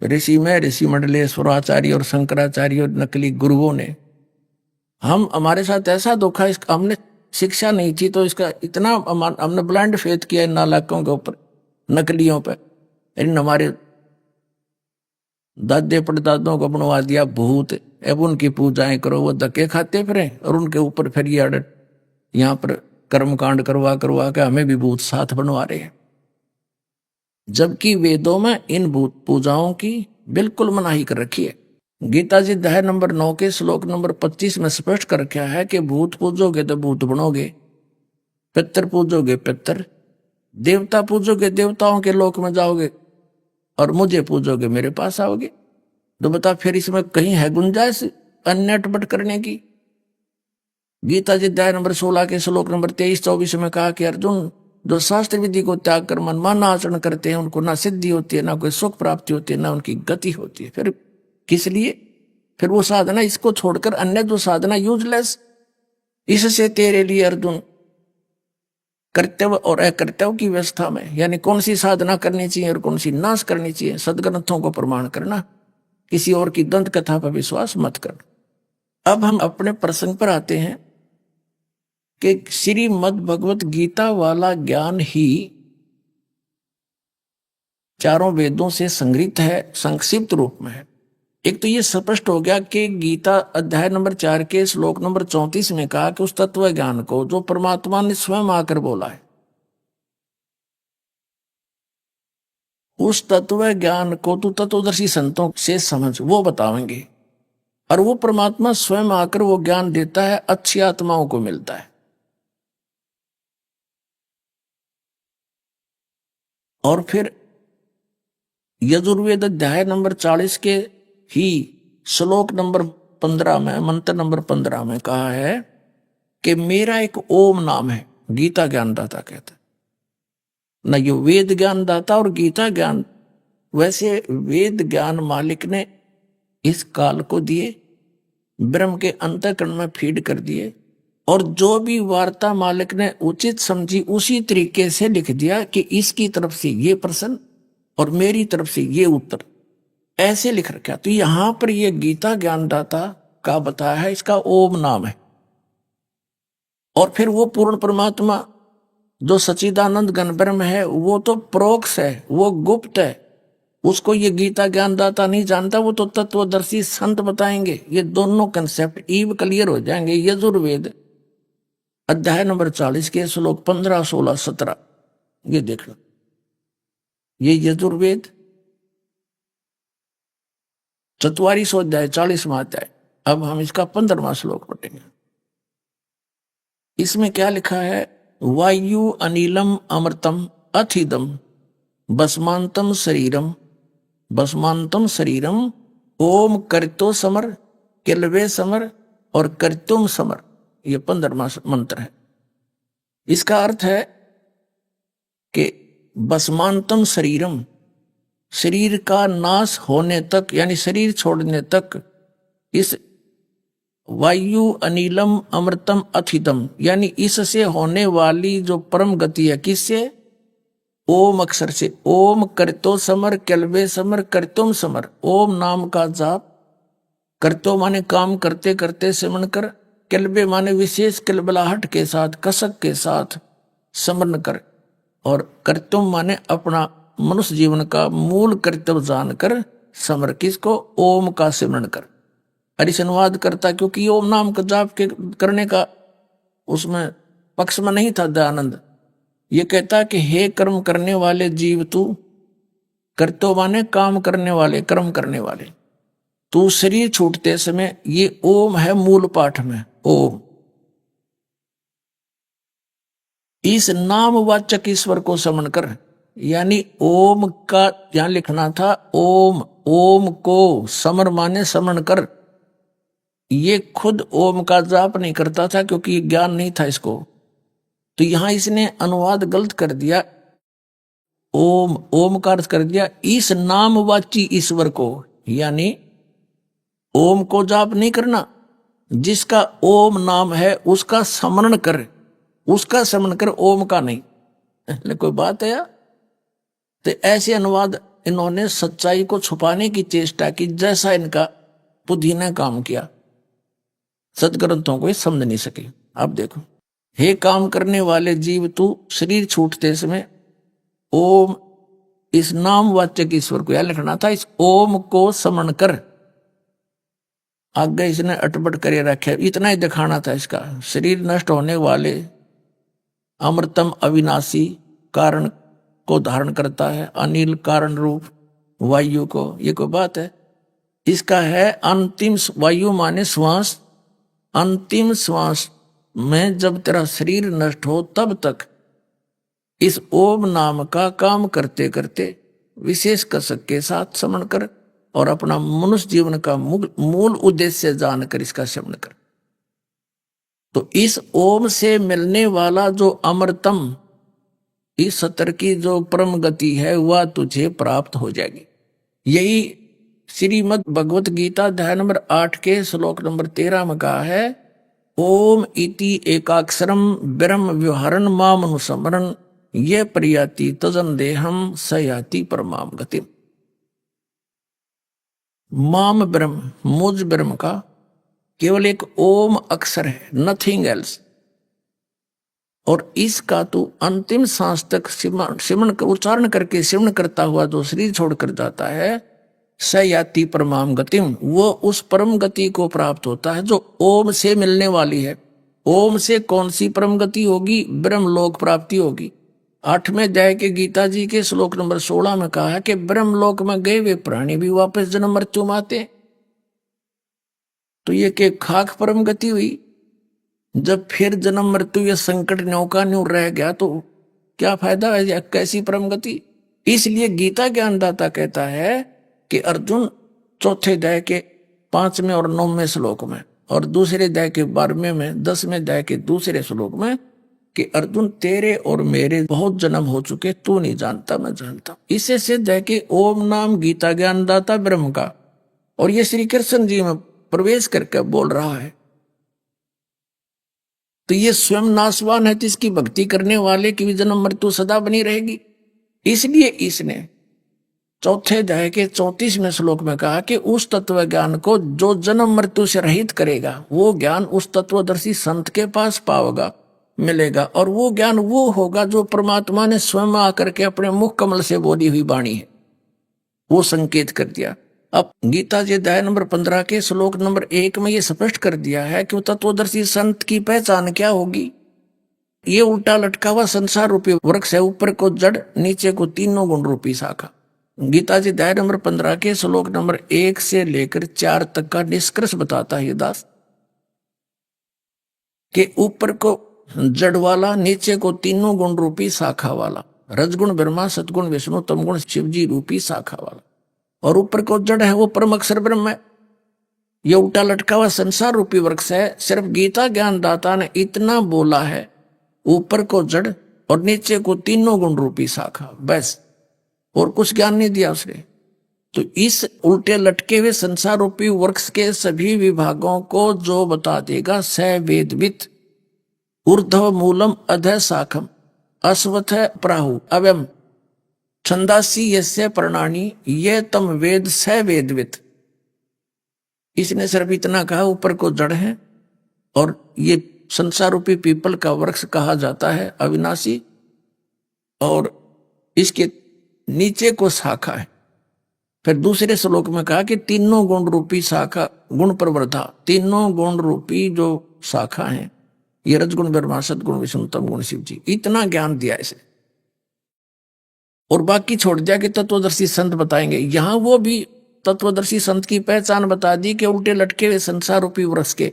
Speaker 6: ऋषि में, ऋषि मंडलेश्वराचार्य और शंकराचार्य और नकली गुरुओं ने। हम हमारे साथ ऐसा धोखा, इसका हमने शिक्षा नहीं थी तो इसका इतना हमने ब्लाइंड फेथ किया इन नालायकों के ऊपर, नकलियों पर। इन हमारे दादे परदादों को बनवा दिया भूत, अब उनकी पूजाएं करो, वो धक्के खाते फिरे, और उनके ऊपर फिर ये यहाँ पर कर्मकांड करवा करवा के हमें भी भूत साथ बनवा रहे हैं। जबकि वेदों में इन भूत पूजाओं की बिल्कुल मनाही कर रखी है। गीता जी अध्याय नंबर 9 के श्लोक नंबर 25 में स्पष्ट कर रखा है कि भूत पूजोगे तो भूत बनोगे, पितर पूजोगे पितर, देवता पूजोगे देवताओं के लोक में जाओगे, और मुझे पूजोगे मेरे पास आओगे। तो बता फिर इसमें कहीं है गुंजाइश अन्य अटपट करने की? गीता जी अध्याय नंबर 16 के श्लोक नंबर 23-24 में कहा कि अर्जुन, जो शास्त्र विधि को त्याग कर मनमाना आचरण करते हैं, उनको ना सिद्धि होती है, ना कोई सुख प्राप्ति होती है, ना उनकी गति होती है। फिर किस लिए? फिर वो साधना इसको छोड़कर अन्य जो साधना यूजलेस। इससे तेरे लिए अर्जुन कर्तव्य और अकर्तव्य की व्यवस्था में, यानी कौन सी साधना करनी चाहिए और कौन सी नाश करनी चाहिए, सदग्रंथों को प्रमाण करना, किसी और की दंत कथा पर विश्वास मत करना। अब हम अपने प्रसंग पर आते हैं कि श्रीमद् भगवत गीता वाला ज्ञान ही चारों वेदों से संग्रहित है, संक्षिप्त रूप में है। एक तो ये स्पष्ट हो गया कि गीता अध्याय नंबर 4 के श्लोक नंबर 34 में कहा कि उस तत्व ज्ञान को जो परमात्मा ने स्वयं आकर बोला है, उस तत्व ज्ञान को तू तत्वदर्शी संतों से समझ, वो बताएंगे। और वो परमात्मा स्वयं आकर वो ज्ञान देता है, अच्छी आत्माओं को मिलता है। और फिर यजुर्वेद अध्याय नंबर 40 के ही श्लोक नंबर 15 में, मंत्र नंबर 15 में कहा है कि मेरा एक ओम नाम है। गीता ज्ञानदाता कहता है ना, ये वेद ज्ञानदाता और गीता ज्ञान। वैसे वेद ज्ञान मालिक ने इस काल को दिए, ब्रह्म के अंतःकरण में फीड कर दिए, और जो भी वार्ता मालिक ने उचित समझी उसी तरीके से लिख दिया कि इसकी तरफ से ये प्रश्न और मेरी तरफ से ये उत्तर, ऐसे लिख रखा। तो यहां पर ये गीता ज्ञानदाता का बताया है, इसका ओम नाम है। और फिर वो पूर्ण परमात्मा जो सच्चिदानंद घन ब्रह्म है, वो तो प्रोक्ष है, वो गुप्त है, उसको ये गीता ज्ञानदाता नहीं जानता, वो तो तत्वदर्शी संत बताएंगे। ये दोनों कंसेप्ट ईव क्लियर हो जाएंगे। यजुर्वेद अध्याय नंबर 40 के श्लोक 15, 16, 17 ये देख लो। ये यजुर्वेद 44वां अध्याय 40वां अध्याय। अब हम इसका 15वां श्लोक पढ़ेंगे। इसमें क्या लिखा है? वायु अनिलम अमृतम अथिदम भस्मांतम शरीरम ओम करतो समर किलवे समर और कर्तुम समर, ये 15वां मंत्र है। इसका अर्थ है कि बसमांतम शरीरम, शरीर का नाश होने तक यानी शरीर छोड़ने तक, इस वायु अनिलम अमृतम अथिदम यानी इससे होने वाली जो परम गति है, किससे? ओम अक्षर से। ओम करतो समर कलवे समर करतुम समर, ओम नाम का जाप। करतो माने काम करते करते सिमरण कर, कलबे माने विशेष कलबलाहट के साथ कसक के साथ स्मरण कर, और कर्तुम माने अपना मनुष्य जीवन का मूल कर्तव्य जानकर समर, किसको? ओम का सिमरण कर। हरिश अनुवाद करता क्योंकि ओम नाम का जाप के करने का उसमें पक्ष में नहीं था दयानंद। ये कहता कि हे कर्म करने वाले जीव तू, कर्तो माने काम करने वाले, कर्म करने वाले, तू शरीर छूटते समय, ये ओम है मूल पाठ में, ओम। इस नामवाचक ईश्वर को समन कर, यानी ओम का यहां लिखना था ओम, ओम को समर माने समन कर। ये खुद ओम का जाप नहीं करता था क्योंकि ज्ञान नहीं था इसको, तो यहां इसने अनुवाद गलत कर दिया। ओम, ओम का अर्थ कर दिया इस नामवाची ईश्वर को, यानी ओम को जाप नहीं करना, जिसका ओम नाम है उसका स्मरण कर, उसका स्मरण कर, ओम का नहीं। कोई बात है यार? तो ऐसे अनुवाद इन्होंने सच्चाई को छुपाने की चेष्टा की, जैसा इनका बुद्धि ने काम किया। सदग्रंथों को ये समझ नहीं सके। अब देखो, हे काम करने वाले जीव तू शरीर छूटते समय ओम, इस नामवाचक ईश्वर को, यह लिखना था इस ओम को स्मरण कर। आगे इसने अटपट करे रखे, इतना ही दिखाना था इसका। शरीर नष्ट होने वाले अमृतम अविनाशी कारण को धारण करता है, अनिल कारण रूप वायु को, ये कोई बात है? इसका है अंतिम वायु माने श्वास, अंतिम श्वास में जब तेरा शरीर नष्ट हो तब तक इस ओम नाम का काम करते करते विशेष कसक के साथ स्मरण कर, और अपना मनुष्य जीवन का मूल उद्देश्य जानकर इसका श्रवण कर। तो इस ओम से मिलने वाला जो अमृतम, इस सतर की जो परम गति है, वह तुझे प्राप्त हो जाएगी। यही श्रीमद् भगवत गीता अध्याय नंबर 8 के श्लोक नंबर 13 में कहा है, ओम इति एकाक्षरम ब्रह्म व्यवहारन माम अनुस्मरन् ये प्रियाति तजन देहम सयाति परमाम गति। माम ब्रह्म, मुझ ब्रह्म का केवल एक ओम अक्षर है, नथिंग एल्स, और इसका तो अंतिम सांस तक सिमरण उच्चारण करके सिमरण करता हुआ जो शरीर छोड़कर जाता है, सयाति परमाम गतिम, वो उस परम गति को प्राप्त होता है जो ओम से मिलने वाली है। ओम से कौन सी परम गति होगी? ब्रह्मलोक प्राप्ति होगी। 8वें अध्याय के गीता जी के श्लोक नंबर 16 में कहा है कि ब्रह्मलोक में गए वे प्राणी भी वापस जन्म मृत्यु में आते। तो ये के खाक परम गति हुई। जब फिर जन्म मृत्यु या संकट नौका न्यू रह गया तो क्या फायदा है? कैसी परम गति? इसलिए गीता ज्ञानदाता कहता है कि अर्जुन, चौथे अध्याय के 5वें और 9वें श्लोक में, और दूसरे अध्याय के 12वें में 10वें अध्याय के दूसरे श्लोक में, कि अर्जुन तेरे और मेरे बहुत जन्म हो चुके, तू नहीं जानता मैं जानता। इससे सिद्ध है कि ओम नाम गीता ज्ञानदाता ब्रह्म का, और ये श्री कृष्ण जी में प्रवेश करके बोल रहा है। तो ये स्वयं नाशवान है, जिसकी भक्ति करने वाले की भी जन्म मृत्यु सदा बनी रहेगी। इसलिए इसने चौथे अध्याय के 34वें श्लोक में कहा कि उस तत्व ज्ञान को जो जन्म मृत्यु से रहित करेगा, वो ज्ञान उस तत्वदर्शी संत के पास पाओगा, मिलेगा, और वो ज्ञान वो होगा जो परमात्मा ने स्वयं आकर के अपने मुख कमल से बोली हुई वाणी है, वो संकेत कर दिया। अब गीता जी अध्याय नंबर 15 के श्लोक नंबर 1 में ये स्पष्ट कर दिया है कि वो तत्वदर्शी संत की पहचान क्या होगी। ये उल्टा लटका हुआ संसार रूपी वृक्ष है, ऊपर को जड़, नीचे को तीनों गुण रूपी शाखा। गीता जी अध्याय नंबर 15 के श्लोक नंबर 1 से लेकर 4 तक का निष्कर्ष बताता है दास, कि ऊपर को जड़ वाला, नीचे को तीनों गुण रूपी शाखा वाला, रजगुण ब्रह्मा, सतगुण विष्णु, तमगुण शिवजी रूपी शाखा वाला, और ऊपर को जड़ है वो परम अक्षर ब्रह्म है। ये उल्टा लटका हुआ संसार रूपी वृक्ष है। सिर्फ गीता ज्ञानदाता ने इतना बोला है, ऊपर को जड़ और नीचे को तीनों गुण रूपी शाखा, बस, और कुछ ज्ञान नहीं दिया उसने। तो इस उल्टे लटके हुए संसार रूपी वृक्ष के सभी विभागों को जो बता देगा, स वेदवित ऊर्ध्व मूलम अधः शाखम अश्वथ प्राहु अव्यम छंदासी यस्य प्रणानी ये तम वेद स वेदवित। इसने सिर्फ इतना कहा, ऊपर को जड़ है और ये संसार रूपी पीपल का वृक्ष कहा जाता है अविनाशी, और इसके नीचे को शाखा है। फिर दूसरे श्लोक में कहा कि तीनों गुण रूपी शाखा, गुण प्रवर्धा, तीनों गुण रूपी जो शाखा है, ये रजगुण ब्रह्मा सदगुण विष्णु तम गुण शिव जी। इतना ज्ञान दिया इसे और बाकी छोड़ दिया कि तत्वदर्शी संत बताएंगे। यहां वो भी तत्वदर्शी संत की पहचान बता दी कि उल्टे लटके हुए संसार रूपी वृक्ष के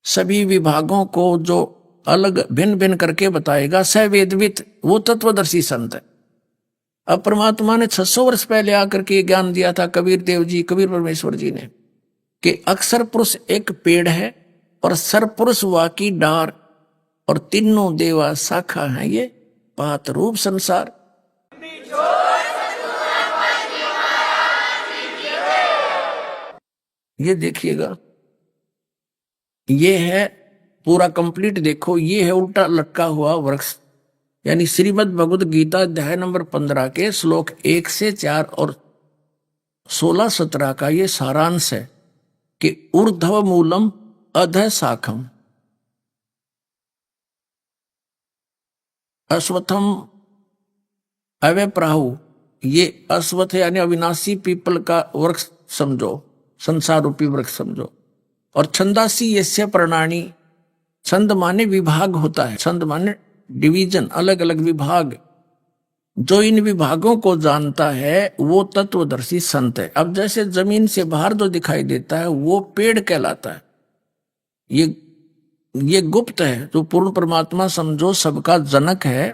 Speaker 6: सभी विभागों को जो अलग भिन्न भिन्न करके बताएगा, सवेदवित, वो तत्वदर्शी संत है। अब परमात्मा ने 600 वर्ष पहले आकर के ज्ञान दिया था कबीर देव जी, कबीर परमेश्वर जी ने, कि अक्षर पुरुष एक पेड़ है और सरपुरुष वाकी डार और तीनों देवा शाखा है, ये पात रूप संसार। ये देखिएगा, ये है पूरा कंप्लीट। देखो, ये है उल्टा लटका हुआ वृक्ष, यानी श्रीमद् भगवद गीता अध्याय नंबर 15 के श्लोक 1 से 4 और 16-17 का ये सारांश है कि ऊर्ध्व मूलम अधः शाखम अश्वत्थम अव्यय प्राहु। ये अश्वत्थ यानी अविनाशी पीपल का वृक्ष समझो, संसार रूपी वृक्ष समझो। और छंदासी यस्य प्रणानी, छंद माने विभाग होता है, छंद माने डिवीजन, अलग अलग विभाग। जो इन विभागों को जानता है वो तत्वदर्शी संत है। अब जैसे जमीन से बाहर जो दिखाई देता है वो पेड़ कहलाता है, ये गुप्त है। जो पूर्ण परमात्मा समझो सबका जनक है,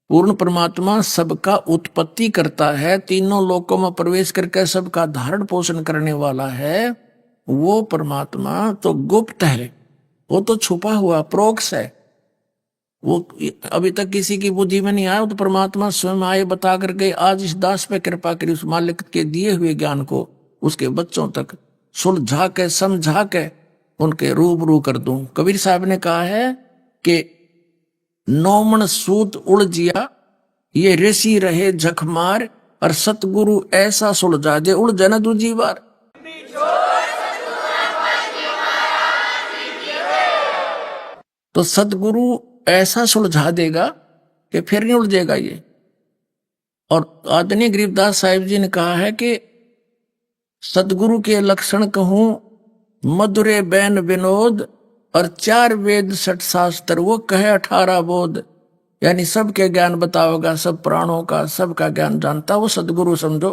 Speaker 6: पूर्ण परमात्मा सबका उत्पत्ति करता है, तीनों लोकों में प्रवेश करके सबका धारण पोषण करने वाला है, वो परमात्मा तो गुप्त है, वो तो छुपा हुआ प्रोक्ष है। वो अभी तक किसी की बुद्धि में नहीं आया, तो परमात्मा स्वयं आए बता करके आज इस दास पे कृपा करी, उस मालिक के दिए हुए ज्ञान को उसके बच्चों तक सुलझा के समझा के उनके रूबरू कर दूं। कबीर साहब ने कहा है कि नौमन सूत उलझिया ये ऋषि रहे झकमार और सतगुरु ऐसा सुलझा दे उलझे न दूजी बार। तो सतगुरु ऐसा सुलझा देगा कि फिर नहीं उलझेगा ये। और आदरणीय गरीबदास साहिब जी ने कहा है कि सतगुरु के लक्षण कहूं मधुरे बैन विनोद और 4 वेद 6 शास्त्र, वो कहे 18 बोध, यानी सबके ज्ञान बताओगा, सब प्राणों का सबका ज्ञान जानता, वो सतगुरु समझो।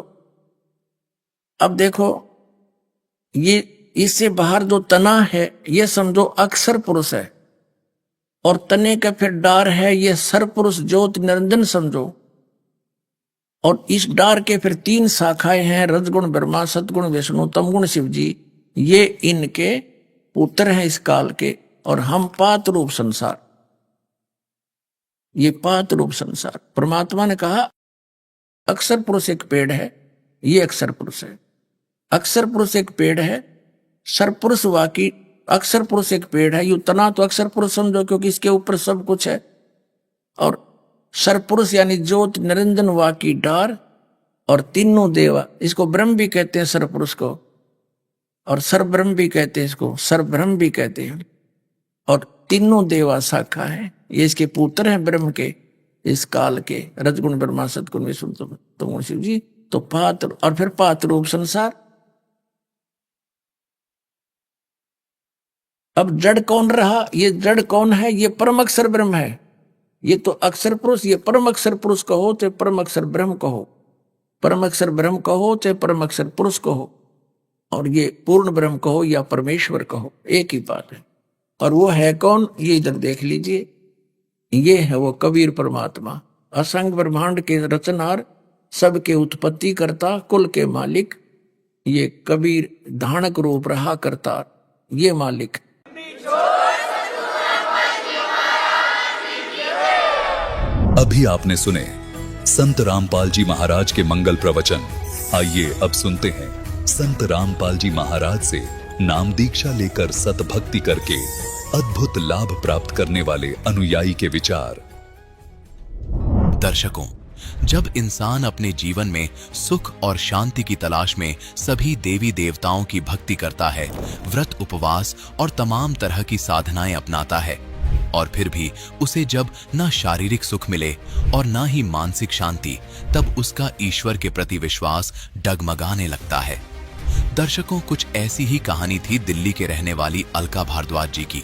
Speaker 6: अब देखो, ये इससे बाहर जो तना है ये समझो अक्षर पुरुष है, और तने का फिर डार है ये सरपुरुष ज्योति निरंजन समझो। और इस डार के फिर 3 शाखाएं हैं, रजगुण ब्रह्मा सतगुण विष्णु तमगुण शिव जी, ये इनके पुत्र हैं इस काल के। और हम पात रूप संसार, ये पात रूप संसार। परमात्मा ने कहा अक्षर पुरुष एक पेड़ है, ये अक्षर पुरुष है। अक्षर पुरुष एक पेड़ है, सरपुरुष वाकी, अक्षर पुरुष एक पेड़ है, यू तना तो अक्षर पुरुष समझो क्योंकि इसके ऊपर सब कुछ है। और सरपुरुष यानी ज्योत निरंजन वाकी डार और तीनों देवा, इसको ब्रह्म भी कहते हैं सरपुरुष को, और सरब्रह्म भी कहते हैं इसको, सरब्रह्म भी कहते हैं। और तीनों देवा शाखा है, ये इसके पुत्र हैं ब्रह्म के इस काल के, रजगुण ब्रह्मा सतगुण विष्णु तमगुण शिव जी। तो पात्र और फिर पात्र रूप संसार। अब जड़ कौन रहा? ये जड़ कौन है? ये परम अक्षर ब्रह्म है। ये तो अक्षर पुरुष, ये परम अक्षर पुरुष कहो चाहे परम अक्षर ब्रह्म कहो, परम अक्षर ब्रह्म कहो चाहे परम अक्षर पुरुष कहो, और ये पूर्ण ब्रह्म कहो या परमेश्वर कहो, एक ही बात है। और वो है कौन? ये इधर देख लीजिए, ये है वो कबीर परमात्मा, असंग ब्रह्मांड के रचनहार, सबके उत्पत्ति करता, कुल के मालिक, ये कबीर धानक रूप रहा करता, ये मालिक।
Speaker 7: अभी आपने सुने संत रामपाल जी महाराज के मंगल प्रवचन। आइए अब सुनते हैं संत रामपाल जी महाराज से नाम दीक्षा लेकर सतभक्ति करके अद्भुत लाभ प्राप्त करने वाले अनुयायी के विचार।
Speaker 3: दर्शकों, जब इंसान अपने जीवन में सुख और शांति की तलाश में सभी देवी देवताओं की भक्ति करता है, व्रत उपवास और तमाम तरह की साधनाएं अपनाता है, और फिर भी उसे जब ना शारीरिक सुख मिले और ना ही मानसिक शांति, तब उसका ईश्वर के प्रति विश्वास डगमगाने लगता है। दर्शकों, कुछ ऐसी ही कहानी थी दिल्ली के रहने वाली अलका भारद्वाज जी की।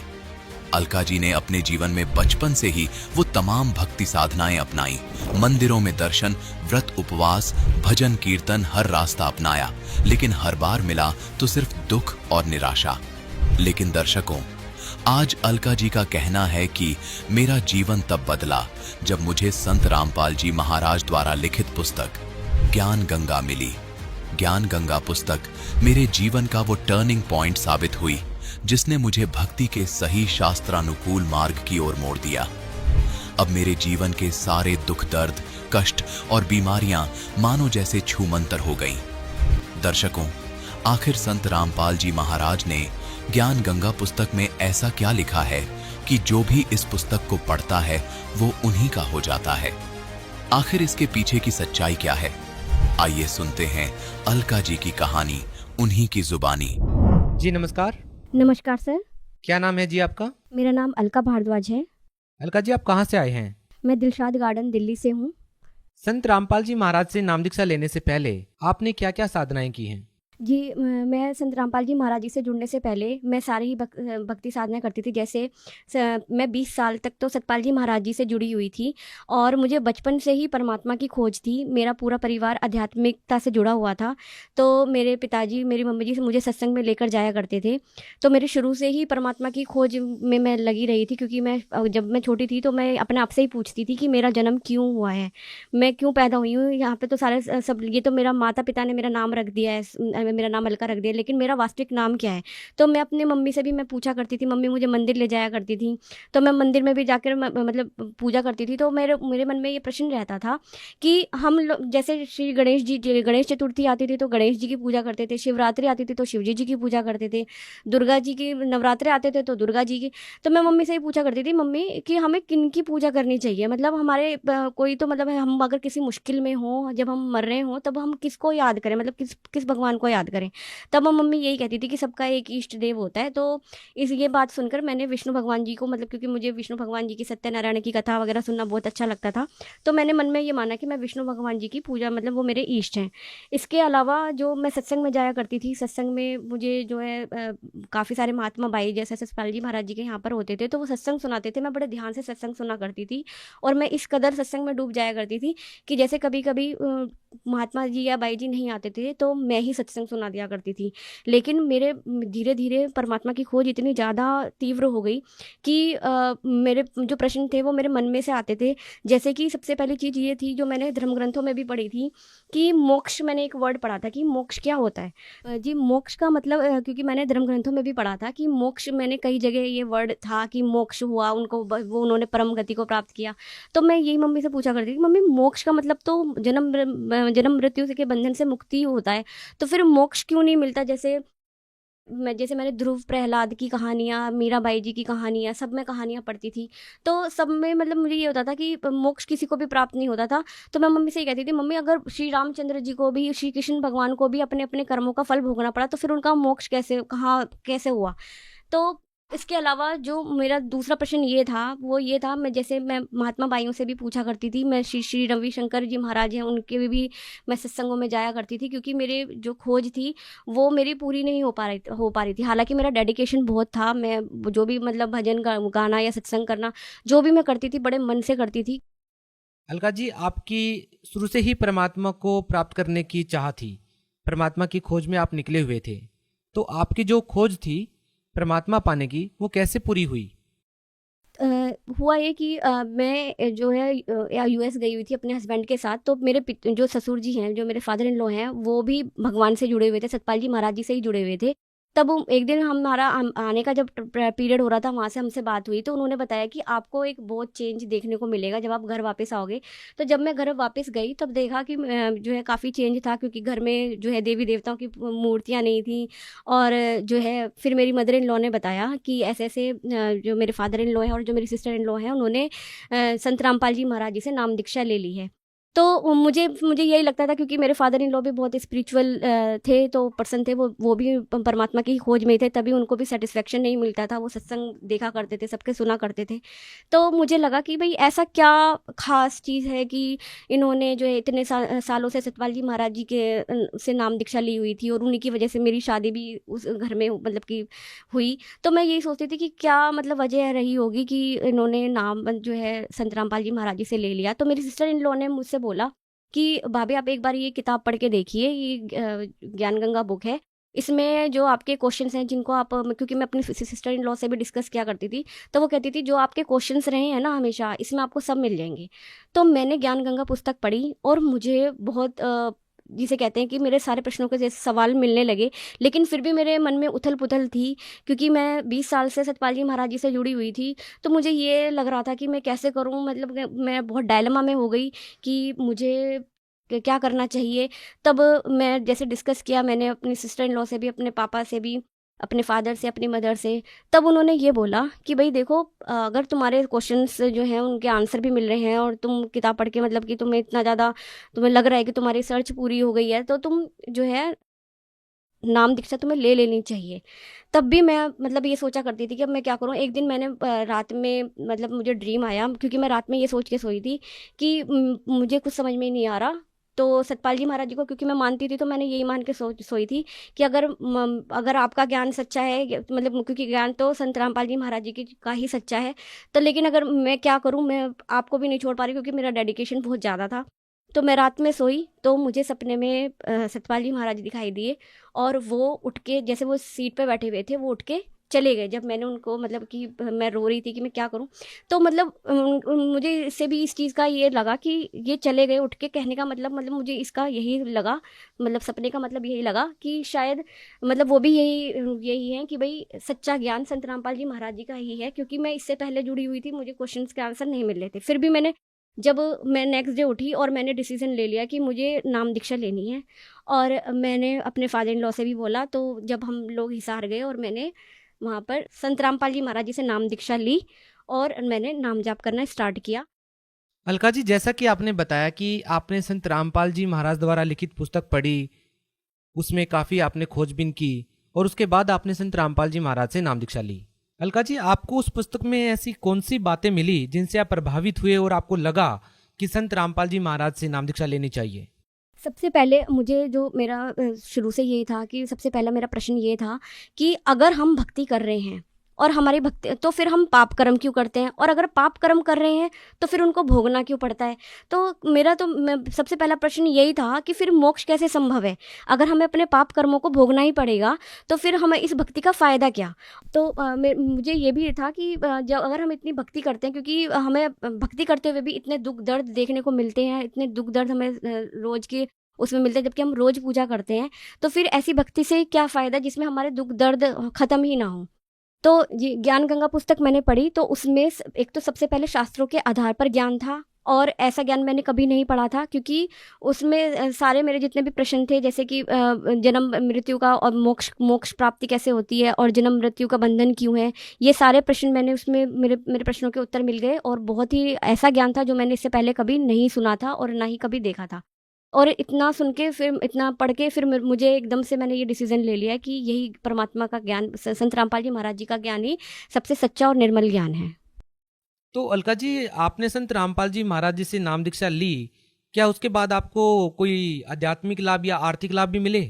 Speaker 3: अलका जी ने अपने जीवन में बचपन से ही वो तमाम भक्ति साधनाएं अपनाई, मंदिरों में दर्शन, व्रत उपवास, भजन कीर्तन, हर रास्ता अपनाया, लेकिन हर बार मिला तो सिर्फ दुख और निराशा। लेकिन दर्शकों, आज अलका जी का कहना है कि मेरा जीवन तब बदला जब मुझे संत रामपाल जी महाराज द्वारा लिखित पुस्तक ज्ञान गंगा मिली। ज्ञान गंगा पुस्तक मेरे जीवन का वो टर्निंग पॉइंट साबित हुई जिसने मुझे भक्ति के सही शास्त्रानुकूल मार्ग की ओर मोड़ दिया। अब मेरे जीवन के सारे दुख दर्द, कष्ट और बीमारियां मानो जैसे छूमंतर हो गईं। दर्शकों, आखिर संत रामपाल जी महाराज ने ज्ञान गंगा पुस्तक में ऐसा क्या लिखा है कि जो भी इस पुस्तक को पढ़ता है वो उन्हीं का हो जाता है। आखिर इसके पीछे की सच्चाई क्या है? आइए सुनते हैं अलका जी की कहानी, उन्हीं की जुबानी।
Speaker 8: जी नमस्कार।
Speaker 9: नमस्कार सर।
Speaker 8: क्या नाम है जी आपका?
Speaker 9: मेरा नाम अलका भारद्वाज है।
Speaker 8: अलका जी, आप कहाँ से आए हैं?
Speaker 9: मैं दिलशाद गार्डन दिल्ली से हूँ।
Speaker 8: संत रामपाल जी महाराज से नाम दीक्षा लेने से पहले आपने क्या क्या साधनाएं की हैं?
Speaker 9: जी मैं संत रामपाल जी महाराज जी से जुड़ने से पहले मैं सारी ही भक्ति साधना करती थी। जैसे मैं 20 साल तक तो सतपाल जी महाराज जी से जुड़ी हुई थी और मुझे बचपन से ही परमात्मा की खोज थी। मेरा पूरा परिवार आध्यात्मिकता से जुड़ा हुआ था, तो मेरे पिताजी, मेरी मम्मी जी से मुझे सत्संग में लेकर जाया करते थे। तो मेरे शुरू से ही परमात्मा की खोज में मैं लगी रही थी, क्योंकि जब मैं छोटी थी तो मैं अपने आप से ही पूछती थी कि मेरा जन्म क्यों हुआ है, मैं क्यों पैदा हुई हूँ यहाँ पे। तो सारे सब ये तो मेरा माता पिता ने मेरा नाम रख दिया है, मेरा नाम अलका रख दिया, लेकिन मेरा वास्तविक नाम क्या है? तो मैं अपने मम्मी से भी मैं पूछा करती थी। मम्मी मुझे मंदिर ले जाया करती थी, तो मैं मंदिर में भी जाकर मतलब पूजा करती थी। तो मेरे मन में ये प्रश्न रहता था कि हम लोग जैसे श्री गणेश चतुर्थी आती थी तो गणेश जी की पूजा करते थे, शिवरात्रि आती थी तो शिव जी की पूजा करते थे, दुर्गा जी की नवरात्रे आते थे तो दुर्गा जी की। तो मैं मम्मी से ही पूछा करती थी, मम्मी कि हमें किन की पूजा करनी चाहिए, मतलब हमारे कोई तो मतलब हम अगर किसी मुश्किल में हो, जब हम मर रहे हो, तब हम किसको याद करें, मतलब किस भगवान को याद करें। तब मम्मी यही कहती थी कि सबका एक इष्ट देव होता है। तो ये बात सुनकर मैंने विष्णु भगवान जी को, मतलब क्योंकि मुझे विष्णु भगवान जी की सत्यनारायण की कथा वगैरह सुनना बहुत अच्छा लगता था, तो मैंने मन में ये माना कि मैं विष्णु भगवान जी की पूजा, मतलब वो मेरे इष्ट हैं। इसके अलावा जो मैं सत्संग में जाया करती थी, सत्संग में मुझे जो है काफ़ी सारे महात्मा बाई जैसे सतपाल जी महाराज जी के यहाँ पर होते थे, तो वो सत्संग सुनाते थे। मैं बड़े ध्यान से सत्संग सुना करती थी और मैं इस कदर सत्संग में डूब जाया करती थी कि जैसे कभी कभी महात्मा जी या बाई जी नहीं आते थे तो मैं ही सत्संग सुना दिया करती थी। लेकिन मेरे धीरे धीरे परमात्मा की खोज इतनी ज़्यादा तीव्र हो गई कि मेरे जो प्रश्न थे वो मेरे मन में से आते थे। जैसे कि सबसे पहली चीज़ ये थी जो मैंने धर्म ग्रंथों में भी पढ़ी थी कि मोक्ष, मैंने एक वर्ड पढ़ा था कि मोक्ष क्या होता है। जी मोक्ष का मतलब, क्योंकि मैंने धर्म ग्रंथों में भी पढ़ा था कि मोक्ष, मैंने कई जगह ये वर्ड था कि मोक्ष हुआ उनको, वो उन्होंने परम गति को प्राप्त किया। तो मैं यही मम्मी से पूछा करती थी, मम्मी मोक्ष का मतलब तो जन्म मृत्यु के बंधन से मुक्ति होता है, तो फिर मोक्ष क्यों नहीं मिलता? जैसे मैंने ध्रुव प्रहलाद की कहानियाँ, मीराबाई जी की कहानियाँ, सब में कहानियाँ पढ़ती थी, तो सब में मतलब मुझे ये होता था कि मोक्ष किसी को भी प्राप्त नहीं होता था। तो मैं मम्मी से ही कहती थी, मम्मी अगर श्री रामचंद्र जी को भी, श्री कृष्ण भगवान को भी अपने अपने कर्मों का फल भोगना पड़ा, तो फिर उनका मोक्ष कैसे हुआ? तो इसके अलावा जो मेरा दूसरा प्रश्न ये था, वो ये था, मैं महात्मा बाइयों से भी पूछा करती थी। मैं श्री रविशंकर जी महाराज हैं, उनके भी मैं सत्संगों में जाया करती थी, क्योंकि मेरे जो खोज थी वो मेरी पूरी नहीं हो पा रही थी। हालांकि मेरा डेडिकेशन बहुत था, मैं जो भी मतलब भजन गाना या सत्संग करना जो भी मैं करती थी बड़े मन से करती थी।
Speaker 8: अलका जी, आपकी शुरू से ही परमात्मा को प्राप्त करने की चाह थी, परमात्मा की खोज में आप निकले हुए थे, तो आपकी जो खोज थी परमात्मा पाने की वो कैसे पूरी हुई?
Speaker 9: हुआ ये कि मैं जो है यूएस गई हुई थी अपने हस्बैंड के साथ। तो मेरे जो ससुर जी हैं, जो मेरे फादर इन लॉ हैं, वो भी भगवान से जुड़े हुए थे, सतपाल जी महाराज जी से ही जुड़े हुए थे। तब एक दिन हमारा आने का जब पीरियड हो रहा था, वहाँ से हमसे बात हुई, तो उन्होंने बताया कि आपको एक बहुत चेंज देखने को मिलेगा जब आप घर वापस आओगे। तो जब मैं घर वापस गई तब देखा कि जो है काफ़ी चेंज था, क्योंकि घर में जो है देवी देवताओं की मूर्तियाँ नहीं थी। और जो है फिर मेरी मदर इन लॉ ने बताया कि ऐसे ऐसे जो मेरे फादर इन लॉ हैं और जो मेरी सिस्टर इन लॉ हैं, उन्होंने संत रामपाल जी महाराज जी से नाम दीक्षा ले ली है। तो मुझे यही लगता था, क्योंकि मेरे फादर इन लॉ भी बहुत स्पिरिचुअल थे, तो पर्सन थे, वो भी परमात्मा की खोज में थे, तभी उनको भी सेटिस्फेक्शन नहीं मिलता था। वो सत्संग देखा करते थे, सबके सुना करते थे। तो मुझे लगा कि भाई ऐसा क्या खास चीज़ है कि इन्होंने जो है इतने सालों से सतपाल जी महाराज जी के से नाम दीक्षा ली हुई थी, और उन्हीं की वजह से मेरी शादी भी उस घर में मतलब कि हुई। तो मैं यही सोचती थी कि क्या मतलब वजह रही होगी कि इन्होंने नाम जो है संत रामपाल जी महाराज जी से ले लिया। तो मेरी सिस्टर इन लॉ ने मुझसे बोला कि भाभी आप एक बार ये किताब पढ़ के देखिए, ये ज्ञान गंगा बुक है, इसमें जो आपके क्वेश्चंस हैं जिनको आप, क्योंकि मैं अपनी सिस्टर इन लॉ से भी डिस्कस किया करती थी, तो वो कहती थी जो आपके क्वेश्चंस रहे हैं ना हमेशा, इसमें आपको सब मिल जाएंगे। तो मैंने ज्ञान गंगा पुस्तक पढ़ी और मुझे बहुत जिसे कहते हैं कि मेरे सारे प्रश्नों के जैसे सवाल मिलने लगे। लेकिन फिर भी मेरे मन में उथल पुथल थी, क्योंकि मैं 20 साल से सतपाल जी महाराज जी से जुड़ी हुई थी। तो मुझे ये लग रहा था कि मैं कैसे करूं, मतलब कि मैं बहुत डायलेमा में हो गई कि मुझे क्या करना चाहिए। तब मैं जैसे डिस्कस किया मैंने अपनी सिस्टर इन लॉ से भी, अपने पापा से भी, अपने फादर से, अपनी मदर से। तब उन्होंने ये बोला कि भाई देखो, अगर तुम्हारे क्वेश्चंस जो हैं उनके आंसर भी मिल रहे हैं, और तुम किताब पढ़ के मतलब कि तुम्हें इतना ज़्यादा तुम्हें लग रहा है कि तुम्हारी सर्च पूरी हो गई है, तो तुम जो है नाम दीक्षा तुम्हें ले लेनी चाहिए। तब भी मैं मतलब ये सोचा करती थी कि अब मैं क्या करूं। एक दिन मैंने रात में मतलब मुझे ड्रीम आया, क्योंकि मैं रात में ये सोच के सोई थी कि मुझे कुछ समझ में नहीं आ रहा। तो सतपाल जी महाराज जी को क्योंकि मैं मानती थी, तो मैंने यही मान के सोई थी कि अगर आपका ज्ञान सच्चा है, मतलब क्योंकि ज्ञान तो संत रामपाल जी महाराज जी का ही सच्चा है, तो लेकिन अगर मैं क्या करूं, मैं आपको भी नहीं छोड़ पा रही, क्योंकि मेरा डेडिकेशन बहुत ज़्यादा था। तो मैं रात में सोई तो मुझे सपने में सतपाल जी महाराज दिखाई दिए, और वो उठ के, जैसे वो सीट पे बैठे हुए थे, वो उठ के चले गए। जब मैंने उनको मतलब कि मैं रो रही थी कि मैं क्या करूं, तो मतलब मुझे इससे भी इस चीज़ का ये लगा कि ये चले गए उठ के, कहने का मतलब मुझे इसका यही लगा, मतलब सपने का मतलब यही लगा कि शायद मतलब वो भी यही है कि भाई सच्चा ज्ञान संत रामपाल जी महाराज जी का ही है। क्योंकि मैं इससे पहले जुड़ी हुई थी, मुझे क्वेश्चंस के आंसर नहीं मिल रहे थे, फिर भी जब मैं नेक्स्ट डे उठी और मैंने डिसीजन ले लिया कि मुझे नाम दीक्षा लेनी है, और मैंने अपने फादर इन लॉ से भी बोला। तो जब हम लोग हिसार गए और मैंने वहाँ पर संत रामपाल जी महाराज जी से नाम दीक्षा ली, और मैंने नाम जाप करना स्टार्ट किया।
Speaker 8: अलका जी, जैसा कि आपने बताया कि आपने संत रामपाल जी महाराज द्वारा लिखित पुस्तक पढ़ी, उसमें काफ़ी आपने खोजबीन की, और उसके बाद आपने संत रामपाल जी महाराज से नाम दीक्षा ली। अलका जी, आपको उस पुस्तक में ऐसी कौन सी बातें मिली जिनसे आप प्रभावित हुए और आपको लगा कि संत रामपाल जी महाराज से नाम दीक्षा लेनी चाहिए?
Speaker 9: सबसे पहले मुझे जो मेरा शुरू से ये था कि सबसे पहला मेरा प्रश्न ये था कि अगर हम भक्ति कर रहे हैं और हमारी भक्ति, तो फिर हम पाप कर्म क्यों करते हैं, और अगर पाप कर्म कर रहे हैं तो फिर उनको भोगना क्यों पड़ता है। तो मेरा सबसे पहला प्रश्न यही था कि फिर मोक्ष कैसे संभव है, अगर हमें अपने पाप कर्मों को भोगना ही पड़ेगा तो फिर हमें इस भक्ति का फ़ायदा क्या। तो मुझे ये भी था कि जब अगर हम इतनी भक्ति करते हैं, क्योंकि हमें भक्ति करते हुए भी इतने दुख दर्द देखने को मिलते हैं, इतने दुख दर्द हमें रोज़ के उसमें मिलते हैं, जबकि हम रोज़ पूजा करते हैं, तो फिर ऐसी भक्ति से क्या फ़ायदा जिसमें हमारे दुख दर्द ख़त्म ही ना हो। तो ये ज्ञान गंगा पुस्तक मैंने पढ़ी, तो उसमें एक तो सबसे पहले शास्त्रों के आधार पर ज्ञान था, और ऐसा ज्ञान मैंने कभी नहीं पढ़ा था, क्योंकि उसमें सारे मेरे जितने भी प्रश्न थे, जैसे कि जन्म मृत्यु का और मोक्ष प्राप्ति कैसे होती है, और जन्म मृत्यु का बंधन क्यों है, ये सारे प्रश्न मैंने उसमें मेरे प्रश्नों के उत्तर मिल गए, और बहुत ही ऐसा ज्ञान था जो मैंने इससे पहले कभी नहीं सुना था और ना ही कभी देखा था। और इतना सुन के, फिर इतना पढ़ के, फिर मुझे एकदम से मैंने ये डिसीजन ले लिया कि यही परमात्मा का ज्ञान, संत रामपाल जी महाराज जी का ज्ञान ही सबसे सच्चा और निर्मल ज्ञान है।
Speaker 8: तो अलका जी, आपने संत रामपाल जी महाराज जी से नाम दीक्षा ली, क्या उसके बाद आपको कोई आध्यात्मिक लाभ या आर्थिक लाभ भी मिले?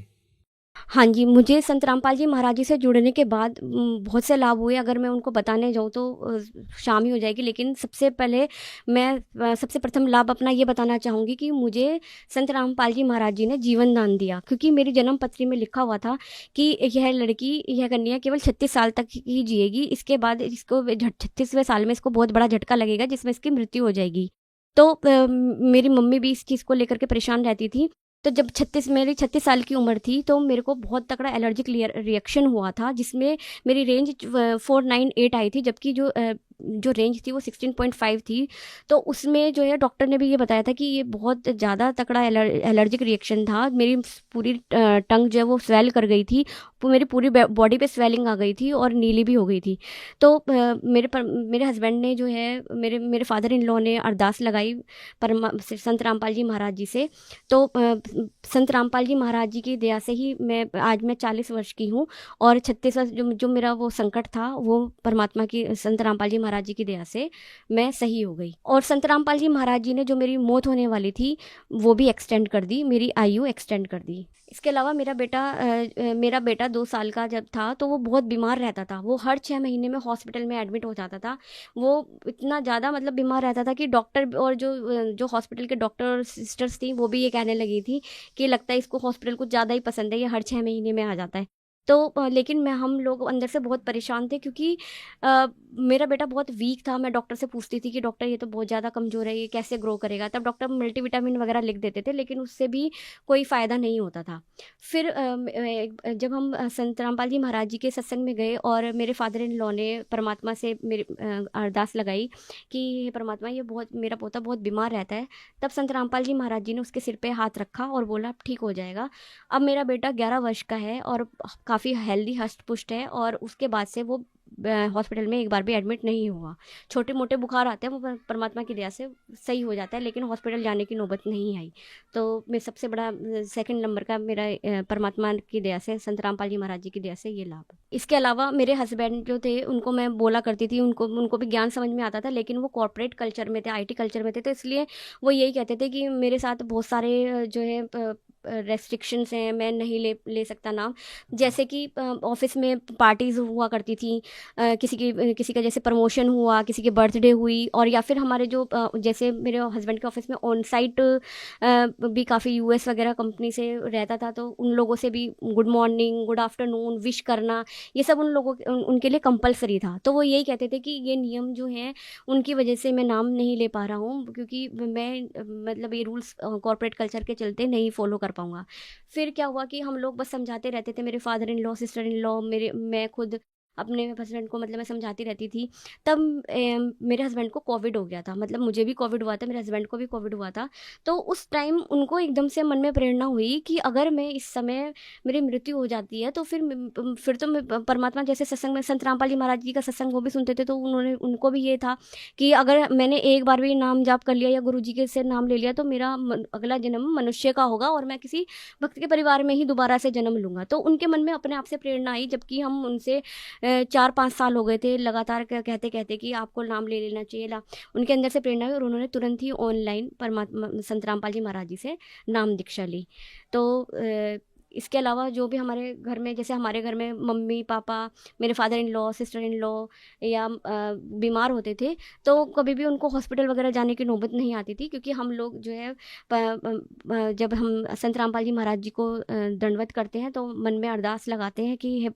Speaker 9: हाँ जी, मुझे संत रामपाल जी महाराज जी से जुड़ने के बाद बहुत से लाभ हुए। अगर मैं उनको बताने जाऊँ तो शाम ही हो जाएगी। लेकिन सबसे पहले मैं सबसे प्रथम लाभ अपना ये बताना चाहूँगी कि मुझे संत रामपाल जी महाराज जी ने जीवन दान दिया, क्योंकि मेरी जन्म पत्री में लिखा हुआ था कि यह कन्या केवल 36 साल तक ही जिएगी, इसके बाद इसको 36वें साल में इसको बहुत बड़ा झटका लगेगा जिसमें इसकी मृत्यु हो जाएगी। तो मेरी मम्मी भी इस चीज़ को लेकर के परेशान रहती थी। तो जब मेरी 36 साल की उम्र थी तो मेरे को बहुत तगड़ा एलर्जिक रिएक्शन हुआ था, जिसमें मेरी रेंज 498 आई थी, जबकि जो रेंज थी वो 16.5 थी। तो उसमें जो है डॉक्टर ने भी ये बताया था कि ये बहुत ज़्यादा तगड़ा एलर्जिक रिएक्शन था। मेरी पूरी टंग जो है वो स्वेल कर गई थी, मेरी पूरी बॉडी पे स्वेलिंग आ गई थी और नीली भी हो गई थी। तो मेरे हस्बैंड ने जो है मेरे फादर इन लॉ ने अरदास लगाई संत रामपाल जी महाराज जी से। तो संत रामपाल जी महाराज जी की दया से ही आज मैं 40 वर्ष की हूँ, और 36 वर्ष जो मेरा वो संकट था वो परमात्मा की, संत रामपाल जी महाराज जी की दया से मैं सही हो गई। और संत रामपाल जी महाराज जी ने जो मेरी मौत होने वाली थी वो भी एक्सटेंड कर दी, मेरी आयु एक्सटेंड कर दी। इसके अलावा मेरा बेटा 2 साल का जब था तो वो बहुत बीमार रहता था। वो हर 6 महीने में हॉस्पिटल में एडमिट हो जाता था। वो इतना ज़्यादा मतलब बीमार रहता था कि डॉक्टर और जो हॉस्पिटल के डॉक्टर और सिस्टर्स थी वो भी ये कहने लगी थी कि लगता है इसको हॉस्पिटल कुछ ज़्यादा ही पसंद है, ये हर 6 महीने में आ जाता है। तो लेकिन हम लोग अंदर से बहुत परेशान थे, क्योंकि मेरा बेटा बहुत वीक था। मैं डॉक्टर से पूछती थी कि डॉक्टर ये तो बहुत ज़्यादा कमज़ोर है, ये कैसे ग्रो करेगा। तब डॉक्टर मल्टीविटामिन वगैरह लिख देते थे, लेकिन उससे भी कोई फ़ायदा नहीं होता था। फिर जब हम संत रामपाल जी महाराज जी के सत्संग में गए और मेरे फादर इन लॉ ने परमात्मा से मेरी अरदास लगाई कि हे परमात्मा, ये मेरा पोता बहुत बीमार रहता है। तब संत रामपाल जी महाराज जी ने उसके सिर पे हाथ रखा और बोला ठीक हो जाएगा। अब मेरा बेटा 11 वर्ष का है और काफ़ी हेल्दी हष्ट पुष्ट है, और उसके बाद से वो हॉस्पिटल में एक बार भी एडमिट नहीं हुआ। छोटे मोटे बुखार आते हैं वो परमात्मा की दया से सही हो जाता है, लेकिन हॉस्पिटल जाने की नौबत नहीं आई। तो मैं सबसे बड़ा सेकंड नंबर का मेरा परमात्मा की दया से, संत रामपाल जी महाराज जी की दया से ये लाभ। इसके अलावा मेरे हस्बैंड जो थे उनको मैं बोला करती थी, उनको भी ज्ञान समझ में आता था, लेकिन वो कॉर्पोरेट कल्चर में थे, IT कल्चर में थे। तो इसलिए वो यही कहते थे कि मेरे साथ बहुत सारे जो है रेस्ट्रिक्शंस हैं, मैं नहीं ले सकता नाम। जैसे कि ऑफिस में पार्टीज़ हुआ करती थी, किसी का जैसे प्रमोशन हुआ, किसी की बर्थडे हुई, और या फिर हमारे जो जैसे मेरे हस्बैंड के ऑफिस में ऑन साइट भी काफ़ी US वगैरह कंपनी से रहता था, तो उन लोगों से भी good morning, good afternoon wish करना, ये सब उनके लिए कंपलसरी था। तो वो यही कहते थे कि ये नियम जो हैं उनकी वजह से मैं नाम नहीं ले पा रहा हूँ, क्योंकि मैं मतलब ये रूल्स कॉर्पोरेट कल्चर के चलते नहीं फॉलो कर पाऊँगा। फिर क्या हुआ कि हम लोग बस समझाते रहते थे, मेरे father in law, sister in law, मैं खुद अपने हस्बैंड को मतलब मैं समझाती रहती थी। तब मेरे हस्बैंड को कोविड हो गया था, मतलब मुझे भी कोविड हुआ था, मेरे हस्बैंड को भी कोविड हुआ था। तो उस टाइम उनको एकदम से मन में प्रेरणा हुई कि अगर मैं इस समय मेरी मृत्यु हो जाती है तो फिर तो मैं परमात्मा जैसे सत्संग में संत रामपाल जी महाराज जी का सत्संग वो भी सुनते थे, तो उनको भी ये था कि अगर मैंने एक बार भी नाम जाप कर लिया या गुरु जी के से नाम ले लिया तो मेरा अगला जन्म मनुष्य का होगा और मैं किसी भक्त के परिवार में ही दोबारा से जन्म लूँगा। तो उनके मन में अपने आप से प्रेरणा आई, जबकि हम उनसे 4-5 साल हो गए थे लगातार कहते कहते कि आपको नाम ले लेना चाहिए। उनके अंदर से प्रेरणा हुई और उन्होंने तुरंत ही ऑनलाइन परमात्मा संत रामपाल जी महाराज जी से नाम दीक्षा ली। तो इसके अलावा जो भी हमारे घर में, जैसे हमारे घर में मम्मी पापा, मेरे father in law, sister in law या बीमार होते थे, तो कभी भी उनको हॉस्पिटल वगैरह जाने की नौबत नहीं आती थी, क्योंकि हम लोग जो है जब हम संत रामपाल जी महाराज जी को दंडवत करते हैं तो मन में अरदास लगाते हैं कि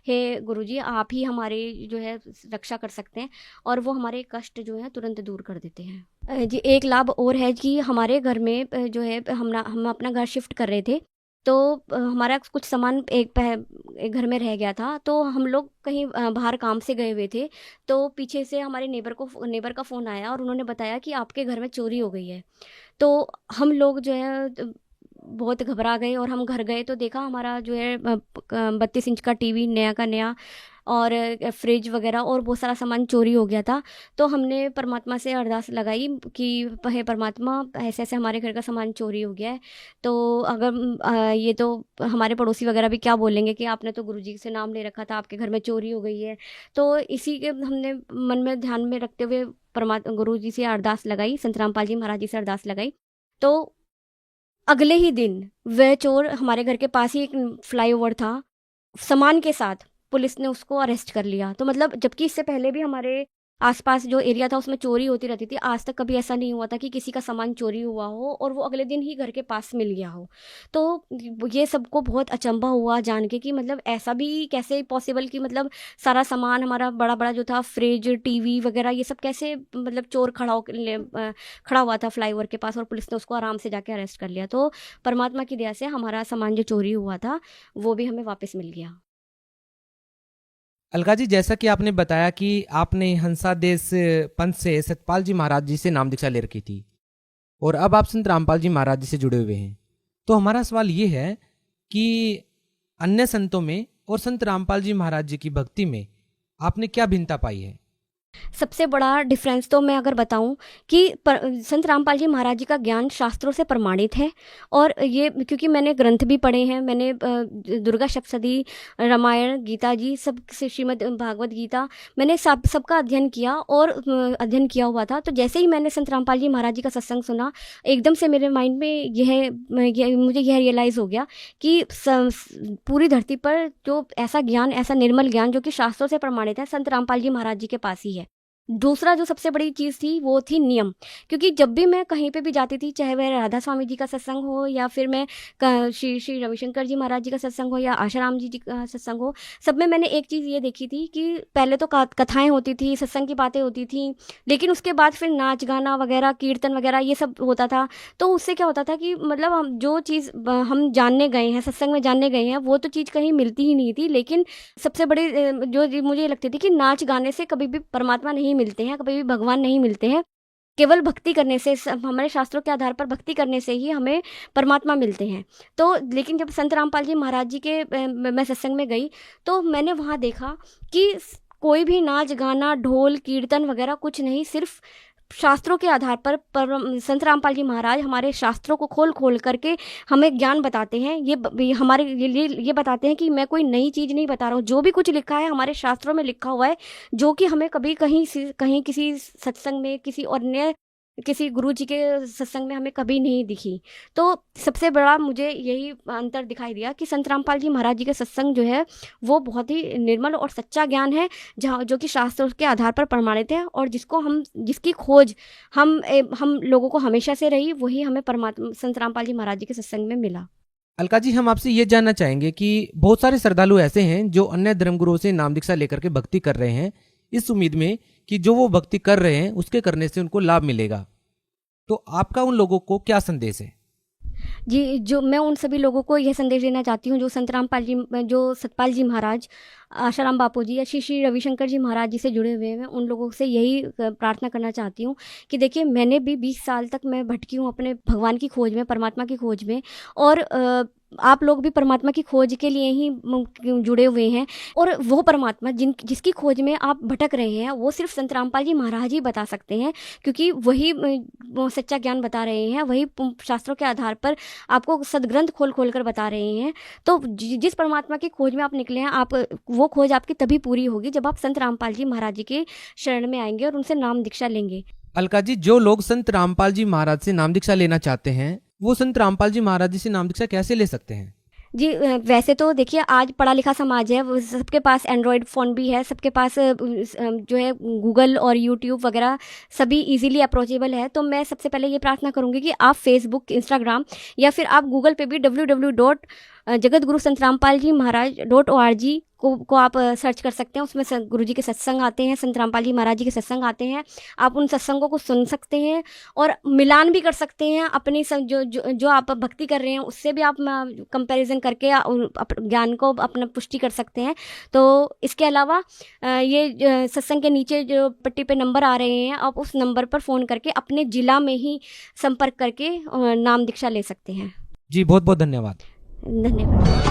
Speaker 9: हे गुरुजी, आप ही हमारे जो है रक्षा कर सकते हैं, और वो हमारे कष्ट जो है तुरंत दूर कर देते हैं। जी, एक लाभ और है कि हमारे घर में जो है हम अपना घर शिफ्ट कर रहे थे, तो हमारा कुछ सामान एक घर में रह गया था। तो हम लोग कहीं बाहर काम से गए हुए थे, तो पीछे से हमारे नेबर का फ़ोन आया और उन्होंने बताया कि आपके घर में चोरी हो गई है। तो हम लोग जो है बहुत घबरा गए और हम घर गए तो देखा हमारा जो है 32 इंच का टीवी नया का नया और फ्रिज वगैरह और बहुत सारा सामान चोरी हो गया था। तो हमने परमात्मा से अरदास लगाई कि हे परमात्मा, ऐसे ऐसे हमारे घर का सामान चोरी हो गया है, तो अगर ये तो हमारे पड़ोसी वगैरह भी क्या बोलेंगे कि आपने तो गुरुजी से नाम ले रखा था, आपके घर में चोरी हो गई है। तो इसी के हमने मन में ध्यान में रखते हुए गुरुजी से अरदास लगाई, संत रामपाल जी महाराज जी से अरदास लगाई। तो अगले ही दिन वह चोर, हमारे घर के पास ही एक फ्लाईओवर था, सामान के साथ पुलिस ने उसको अरेस्ट कर लिया। तो मतलब जबकि इससे पहले भी हमारे आसपास जो एरिया था उसमें चोरी होती रहती थी, आज तक कभी ऐसा नहीं हुआ था कि किसी का सामान चोरी हुआ हो और वो अगले दिन ही घर के पास मिल गया हो। तो ये सबको बहुत अचंभा हुआ जान के कि मतलब ऐसा भी कैसे पॉसिबल कि मतलब सारा सामान हमारा बड़ा बड़ा जो था, फ्रिज, टीवी वगैरह, ये सब कैसे मतलब चोर खड़ा हुआ था फ्लाईओवर के पास और पुलिस ने उसको आराम से जाके अरेस्ट कर लिया। तो परमात्मा की दया से हमारा सामान जो चोरी हुआ था वो भी हमें वापस मिल गया।
Speaker 8: अलका जी, जैसा कि आपने बताया कि आपने हंसादेश पंथ से सतपाल जी महाराज जी से नाम दीक्षा ले रखी थी और अब आप संत रामपाल जी महाराज जी से जुड़े हुए हैं, तो हमारा सवाल ये है कि अन्य संतों में और संत रामपाल जी महाराज जी की भक्ति में आपने क्या भिन्नता पाई है?
Speaker 9: सबसे बड़ा डिफरेंस तो मैं अगर बताऊं कि संत रामपाल जी महाराज जी का ज्ञान शास्त्रों से प्रमाणित है। और ये क्योंकि मैंने ग्रंथ भी पढ़े हैं, मैंने दुर्गा सप्तशती, रामायण, गीता जी, सब श्रीमद् भागवत गीता, मैंने सबका अध्ययन किया और अध्ययन किया हुआ था। तो जैसे ही मैंने संत रामपाल जी महाराज जी का सत्संग सुना, एकदम से मेरे माइंड में मुझे यह रियलाइज़ हो गया कि पूरी धरती पर जो ऐसा ज्ञान, ऐसा निर्मल ज्ञान जो कि शास्त्रों से प्रमाणित है, संत रामपाल जी महाराज जी के पास ही है। दूसरा जो सबसे बड़ी चीज़ थी वो थी नियम, क्योंकि जब भी मैं कहीं पे भी जाती थी, चाहे वह राधा स्वामी जी का सत्संग हो या फिर मैं श्री रविशंकर जी महाराज जी का सत्संग हो या आशाराम जी का सत्संग हो, सब में मैंने एक चीज़ ये देखी थी कि पहले तो कथाएं होती थी, सत्संग की बातें होती थी, लेकिन उसके बाद फिर नाच गाना वगैरह, कीर्तन वगैरह ये सब होता था। तो उससे क्या होता था कि मतलब हम जो चीज़ हम जानने गए हैं, सत्संग में जानने गए हैं, वो तो चीज़ कहीं मिलती ही नहीं थी। लेकिन सबसे बड़ी जो मुझे लगती थी कि नाच गाने से कभी भी परमात्मा नहीं मिलते हैं, कभी भी भगवान नहीं मिलते हैं। केवल भक्ति करने से, हमारे शास्त्रों के आधार पर भक्ति करने से ही हमें परमात्मा मिलते हैं। तो लेकिन जब संत रामपाल जी महाराज जी के मैं सत्संग में गई तो मैंने वहाँ देखा कि कोई भी नाच गाना, ढोल, कीर्तन वगैरह कुछ नहीं, सिर्फ शास्त्रों के आधार पर संत रामपाल जी महाराज हमारे शास्त्रों को खोल करके हमें ज्ञान बताते हैं। ये हमारे ये बताते हैं कि मैं कोई नई चीज़ नहीं बता रहा हूँ, जो भी कुछ लिखा है हमारे शास्त्रों में लिखा हुआ है, जो कि हमें कभी कहीं किसी सत्संग में, किसी गुरु जी के सत्संग में हमें कभी नहीं दिखी। तो सबसे बड़ा मुझे यही अंतर दिखाई दिया कि संत रामपाल जी महाराज जी के सत्संग जो है वो बहुत ही निर्मल और सच्चा ज्ञान है, जो कि शास्त्रों के आधार पर प्रमाणित है और जिसकी खोज हम लोगों को हमेशा से रही, वही हमें परमात्मा संत रामपाल जी महाराज जी के सत्संग में मिला।
Speaker 8: अलका जी, हम आपसे ये जानना चाहेंगे कि बहुत सारे श्रद्धालु ऐसे हैं जो अन्य धर्मगुरुओं से नाम दीक्षा लेकर के भक्ति कर रहे हैं, इस उम्मीद में कि जो वो भक्ति कर रहे हैं उसके करने से उनको लाभ मिलेगा, तो आपका उन लोगों को क्या संदेश है?
Speaker 9: जी, जो मैं उन सभी लोगों को यह संदेश देना चाहती हूँ जो सतपाल जी महाराज, आशाराम बापू जी या श्री रविशंकर जी महाराज जी से जुड़े हुए हैं, उन लोगों से यही प्रार्थना करना चाहती हूँ कि देखिए, मैंने भी 20 साल तक मैं भटकी हूँ अपने भगवान की खोज में, परमात्मा की खोज में, और आप लोग भी परमात्मा की खोज के लिए ही जुड़े हुए हैं। और वो परमात्मा जिसकी खोज में आप भटक रहे हैं, वो सिर्फ संत रामपाल जी महाराज ही बता सकते हैं, क्योंकि वही सच्चा ज्ञान बता रहे हैं, वही शास्त्रों के आधार पर आपको सदग्रंथ खोल कर बता रहे हैं। तो जिस परमात्मा की खोज में आप निकले हैं, वो खोज आपकी तभी पूरी होगी जब आप संत रामपाल जी महाराज जी के शरण में आएंगे और उनसे नाम दीक्षा लेंगे।
Speaker 8: अलका जी, जो लोग संत रामपाल जी महाराज से नाम दीक्षा लेना चाहते हैं, वो संत रामपाल जी महाराज जी से नाम दीक्षा कैसे ले सकते हैं?
Speaker 9: जी, वैसे तो देखिए, आज पढ़ा लिखा समाज है, सबके पास एंड्रॉयड फ़ोन भी है, सबके पास जो है गूगल और यूट्यूब वगैरह सभी इजीली अप्रोचेबल है। तो मैं सबसे पहले ये प्रार्थना करूँगी कि आप फेसबुक, इंस्टाग्राम या फिर आप गूगल पे भी www.jagatgurusantramapaljimaharaj.org को आप सर्च कर सकते हैं। उसमें गुरु जी के सत्संग आते हैं, संत रामपाल जी महाराज जी के सत्संग आते हैं। आप उन सत्संगों को सुन सकते हैं और मिलान भी कर सकते हैं अपनी जो आप भक्ति कर रहे हैं उससे भी आप कंपैरिजन करके ज्ञान को अपना पुष्टि कर सकते हैं। तो इसके अलावा ये सत्संग के नीचे जो पट्टी पे नंबर आ रहे हैं, आप उस नंबर पर फ़ोन करके अपने ज़िला में ही संपर्क करके नाम दीक्षा ले सकते हैं।
Speaker 8: जी, बहुत बहुत धन्यवाद।
Speaker 9: धन्यवाद।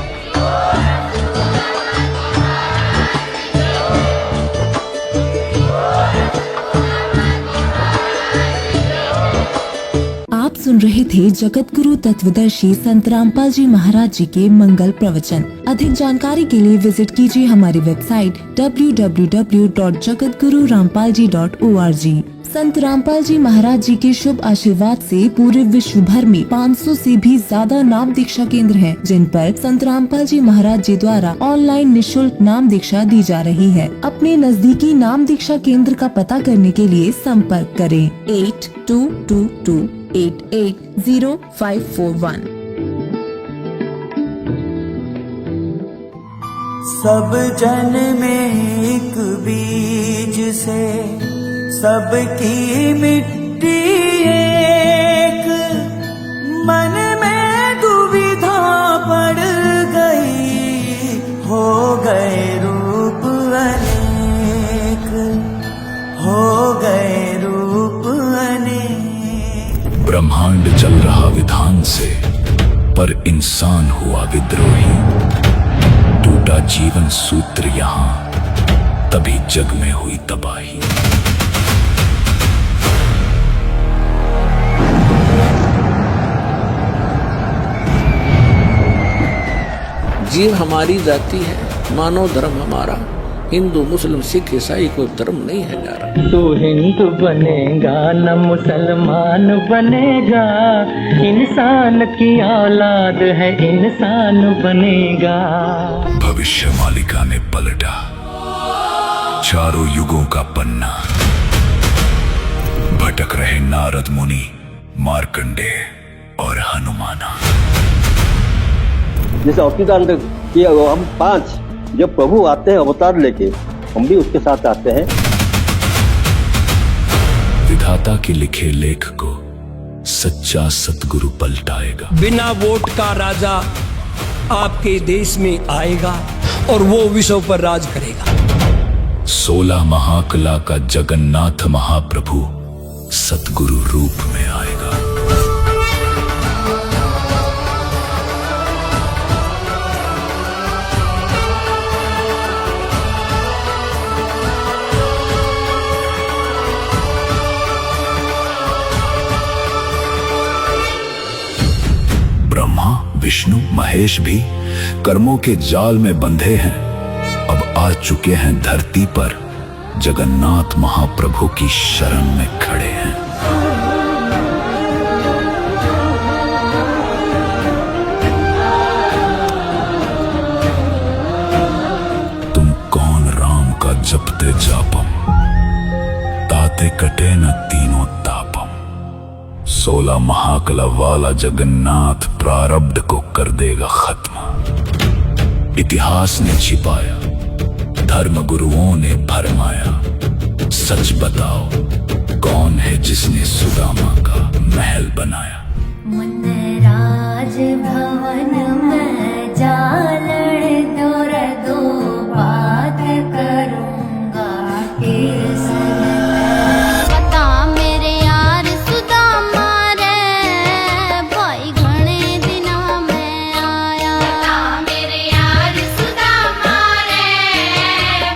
Speaker 10: आप सुन रहे थे जगत गुरु तत्वदर्शी संत रामपाल जी महाराज जी के मंगल प्रवचन। अधिक जानकारी के लिए विजिट कीजिए हमारी वेबसाइट www.jagatgururampalji.org। संत रामपाल जी महाराज जी के शुभ आशीर्वाद से पूरे विश्व भर में 500 से भी ज्यादा नाम दीक्षा केंद्र हैं, जिन पर संत रामपाल जी महाराज जी द्वारा ऑनलाइन निशुल्क नाम दीक्षा दी जा रही है। अपने नजदीकी नाम दीक्षा केंद्र का पता करने के लिए संपर्क करें 8222880541।
Speaker 11: सब जन में एक बीज से सबकी मिट्टी एक, मन में दुविधा पड़ गई, हो गए रूप अनेक, हो गए रूप अनेक।
Speaker 7: ब्रह्मांड चल रहा विधान से, पर इंसान हुआ विद्रोही। टूटा जीवन सूत्र यहाँ, तभी जग में हुई तबाही।
Speaker 6: जीव हमारी जाति है, मानव धर्म हमारा। हिंदू मुस्लिम सिख ईसाई कोई धर्म नहीं है यार।
Speaker 11: तू हिंदू बनेगा न मुसलमान बनेगा, इंसान की औलाद है इंसान बनेगा।
Speaker 7: भविष्य मालिका ने पलटा चारों युगों का पन्ना। भटक रहे नारद मुनि, मार्कंडेय और हनुमाना।
Speaker 12: जैसे अवतार किया हम 5, जब प्रभु आते हैं अवतार लेके, हम भी उसके साथ आते हैं।
Speaker 7: विधाता के लिखे लेख को सच्चा सतगुरु पलटाएगा।
Speaker 13: बिना वोट का राजा आपके देश में आएगा और वो विश्व पर राज करेगा।
Speaker 7: 16 महाकला का जगन्नाथ महाप्रभु सतगुरु रूप में आएगा। ब्रह्मा विष्णु महेश भी कर्मों के जाल में बंधे हैं, अब आ चुके हैं धरती पर, जगन्नाथ महाप्रभु की शरण में खड़े हैं। तुम कौन राम का जपते जापम, ताते कटे न तीनों तापम। 16 महाकला वाला जगन्नाथ प्रारब्ध को कर देगा खत्म। इतिहास ने छिपाया, धर्म गुरुओं ने भरमाया। सच बताओ कौन है जिसने सुदामा का महल बनाया।
Speaker 14: मुनराज भवन में जालड़ तोर दो बात करूंगा पता मेरे यार सुदामा रे, भाई घणे दिना में आया। पता मेरे यार सुदामा रे,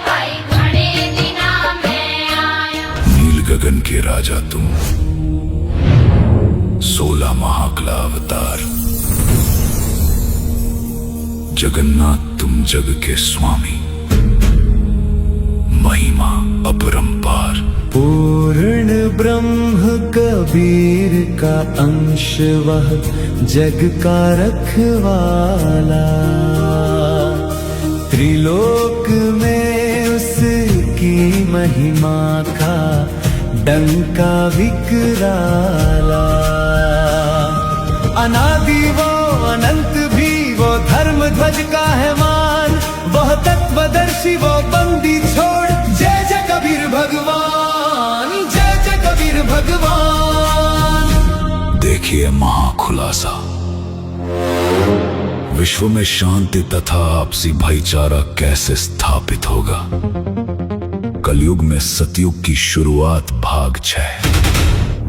Speaker 14: भाई घणे दिना में आया।
Speaker 7: नील गगन के राजा तुम, 16 महाकला अवतार। जगन्नाथ तुम जग के स्वामी, महिमा अपरंपार।
Speaker 11: पूर्ण ब्रह्म कबीर का अंश वह जग का रखवाला, त्रिलोक में उसकी महिमा का डंका विकराला। अनादि वो अनंत भी वो, धर्म ध्वज का है मान, वह तत्वदर्शी वो बंदी छोड़। जय जय कबीर भगवान, जय जय कबीर भगवान।
Speaker 7: देखिए महाखुलासा, विश्व में शांति तथा आपसी भाईचारा कैसे स्थापित होगा। कलयुग में सतयुग की शुरुआत भाग 6,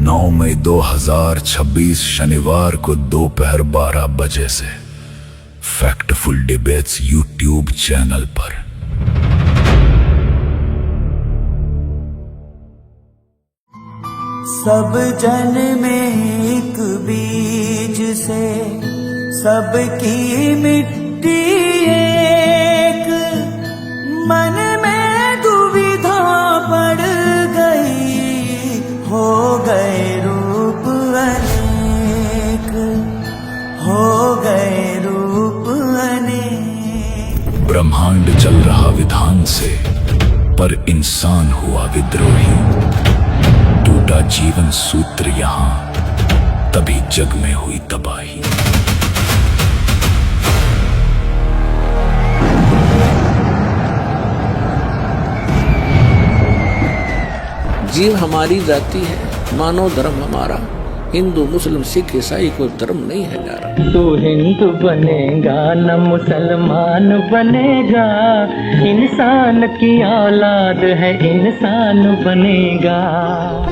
Speaker 7: 9 मई 2026 शनिवार को दोपहर 12 बजे से फैक्टफुल डिबेट्स यूट्यूब चैनल पर।
Speaker 11: सब जन में एक बीज से सबकी मिट्टी एक, मन में दुविधा पड़ गई,
Speaker 7: ब्रह्मांड चल रहा विधान से, पर इंसान हुआ विद्रोही। टूटा जीवन सूत्र यहां, तभी जग में हुई तबाही।
Speaker 6: जीव हमारी जाति है, मानव धर्म हमारा। हिंदू मुस्लिम सिख ईसाई कोई धर्म नहीं है यार।
Speaker 11: तू हिंदू बनेगा न मुसलमान बनेगा, इंसान की औलाद है इंसान बनेगा।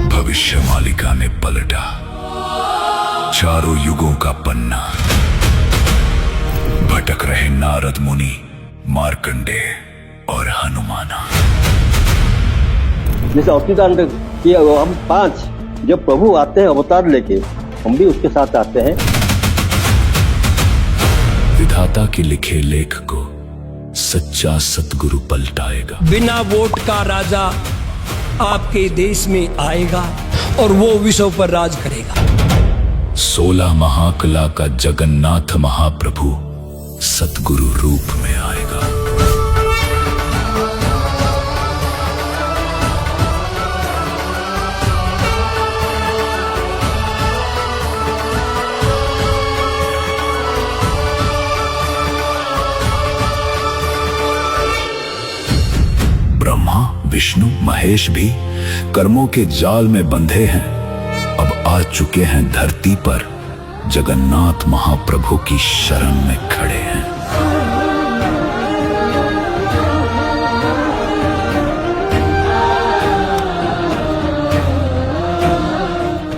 Speaker 7: भविष्य मालिका ने पलटा चारों युगों का पन्ना। भटक रहे नारद मुनि, मार्कंडेय और हनुमाना।
Speaker 12: जैसे अवतार किया हम 5, जब प्रभु आते हैं अवतार लेके, हम भी उसके साथ आते हैं।
Speaker 7: विधाता के लिखे लेख को सच्चा सतगुरु पलटाएगा।
Speaker 13: बिना वोट का राजा आपके देश में आएगा और वो विश्व पर राज करेगा।
Speaker 7: 16 महाकला का जगन्नाथ महाप्रभु सतगुरु रूप में आएगा। ब्रह्मा विष्णु महेश भी कर्मों के जाल में बंधे हैं। अब आ चुके हैं धरती पर, जगन्नाथ महाप्रभु की शरण में खड़े हैं।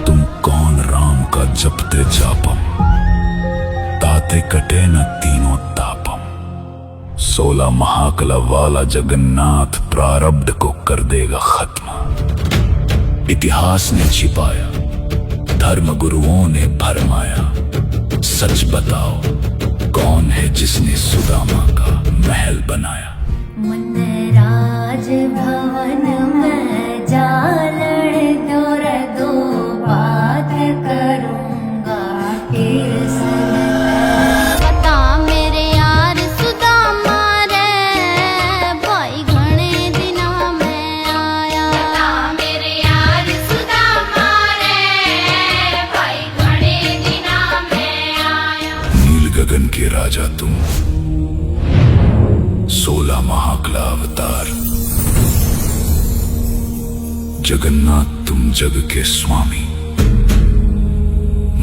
Speaker 7: तुम कौन राम का जपते जापम, ताते कटे न तीनों तापम। 16 महाकला वाला जगन्नाथ प्रारब्ध को कर देगा खत्म। इतिहास ने छिपाया, धर्म गुरुओं ने भरमाया। सच बताओ कौन है जिसने सुदामा का महल बनाया।
Speaker 14: राज भवन में जालड़ तोर दो बात करूंगा। पता मेरे यार सुदामा रे, भाई घणे दिना में आया। पता मेरे यार सुदामा रे, भाई घणे दिना में आया।
Speaker 7: नील गगन के राजा तुम, 16 महाकला अवतार। जगन्नाथ तुम जग के स्वामी,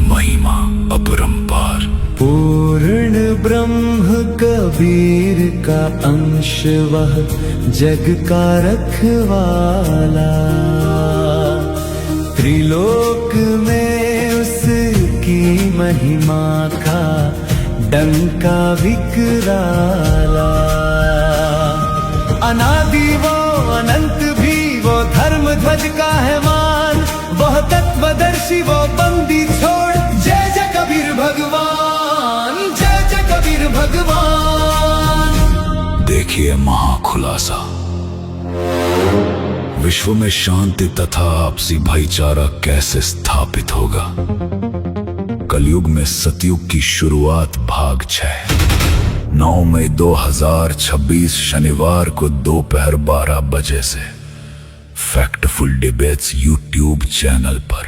Speaker 7: महिमा अपरंपार।
Speaker 11: पूर्ण ब्रह्म कबीर का अंश वह, जग का रखवाला। त्रिलोक में उसकी महिमा का डंका विकराला। अनादि वो अनंत भी वो, धर्म ध्वज का है मान। वह तत्वदर्शी वो बंदी छोड़, जय जय कबीर भगवान, जय जय कबीर भगवान।
Speaker 7: देखिए महाखुलासा, विश्व में शांति तथा आपसी भाईचारा कैसे स्थापित होगा। कलयुग में सतयुग की शुरुआत भाग 6, 9 मई 2026 शनिवार को दोपहर 12 बजे से फैक्टफुल डिबेट्स यूट्यूब चैनल पर।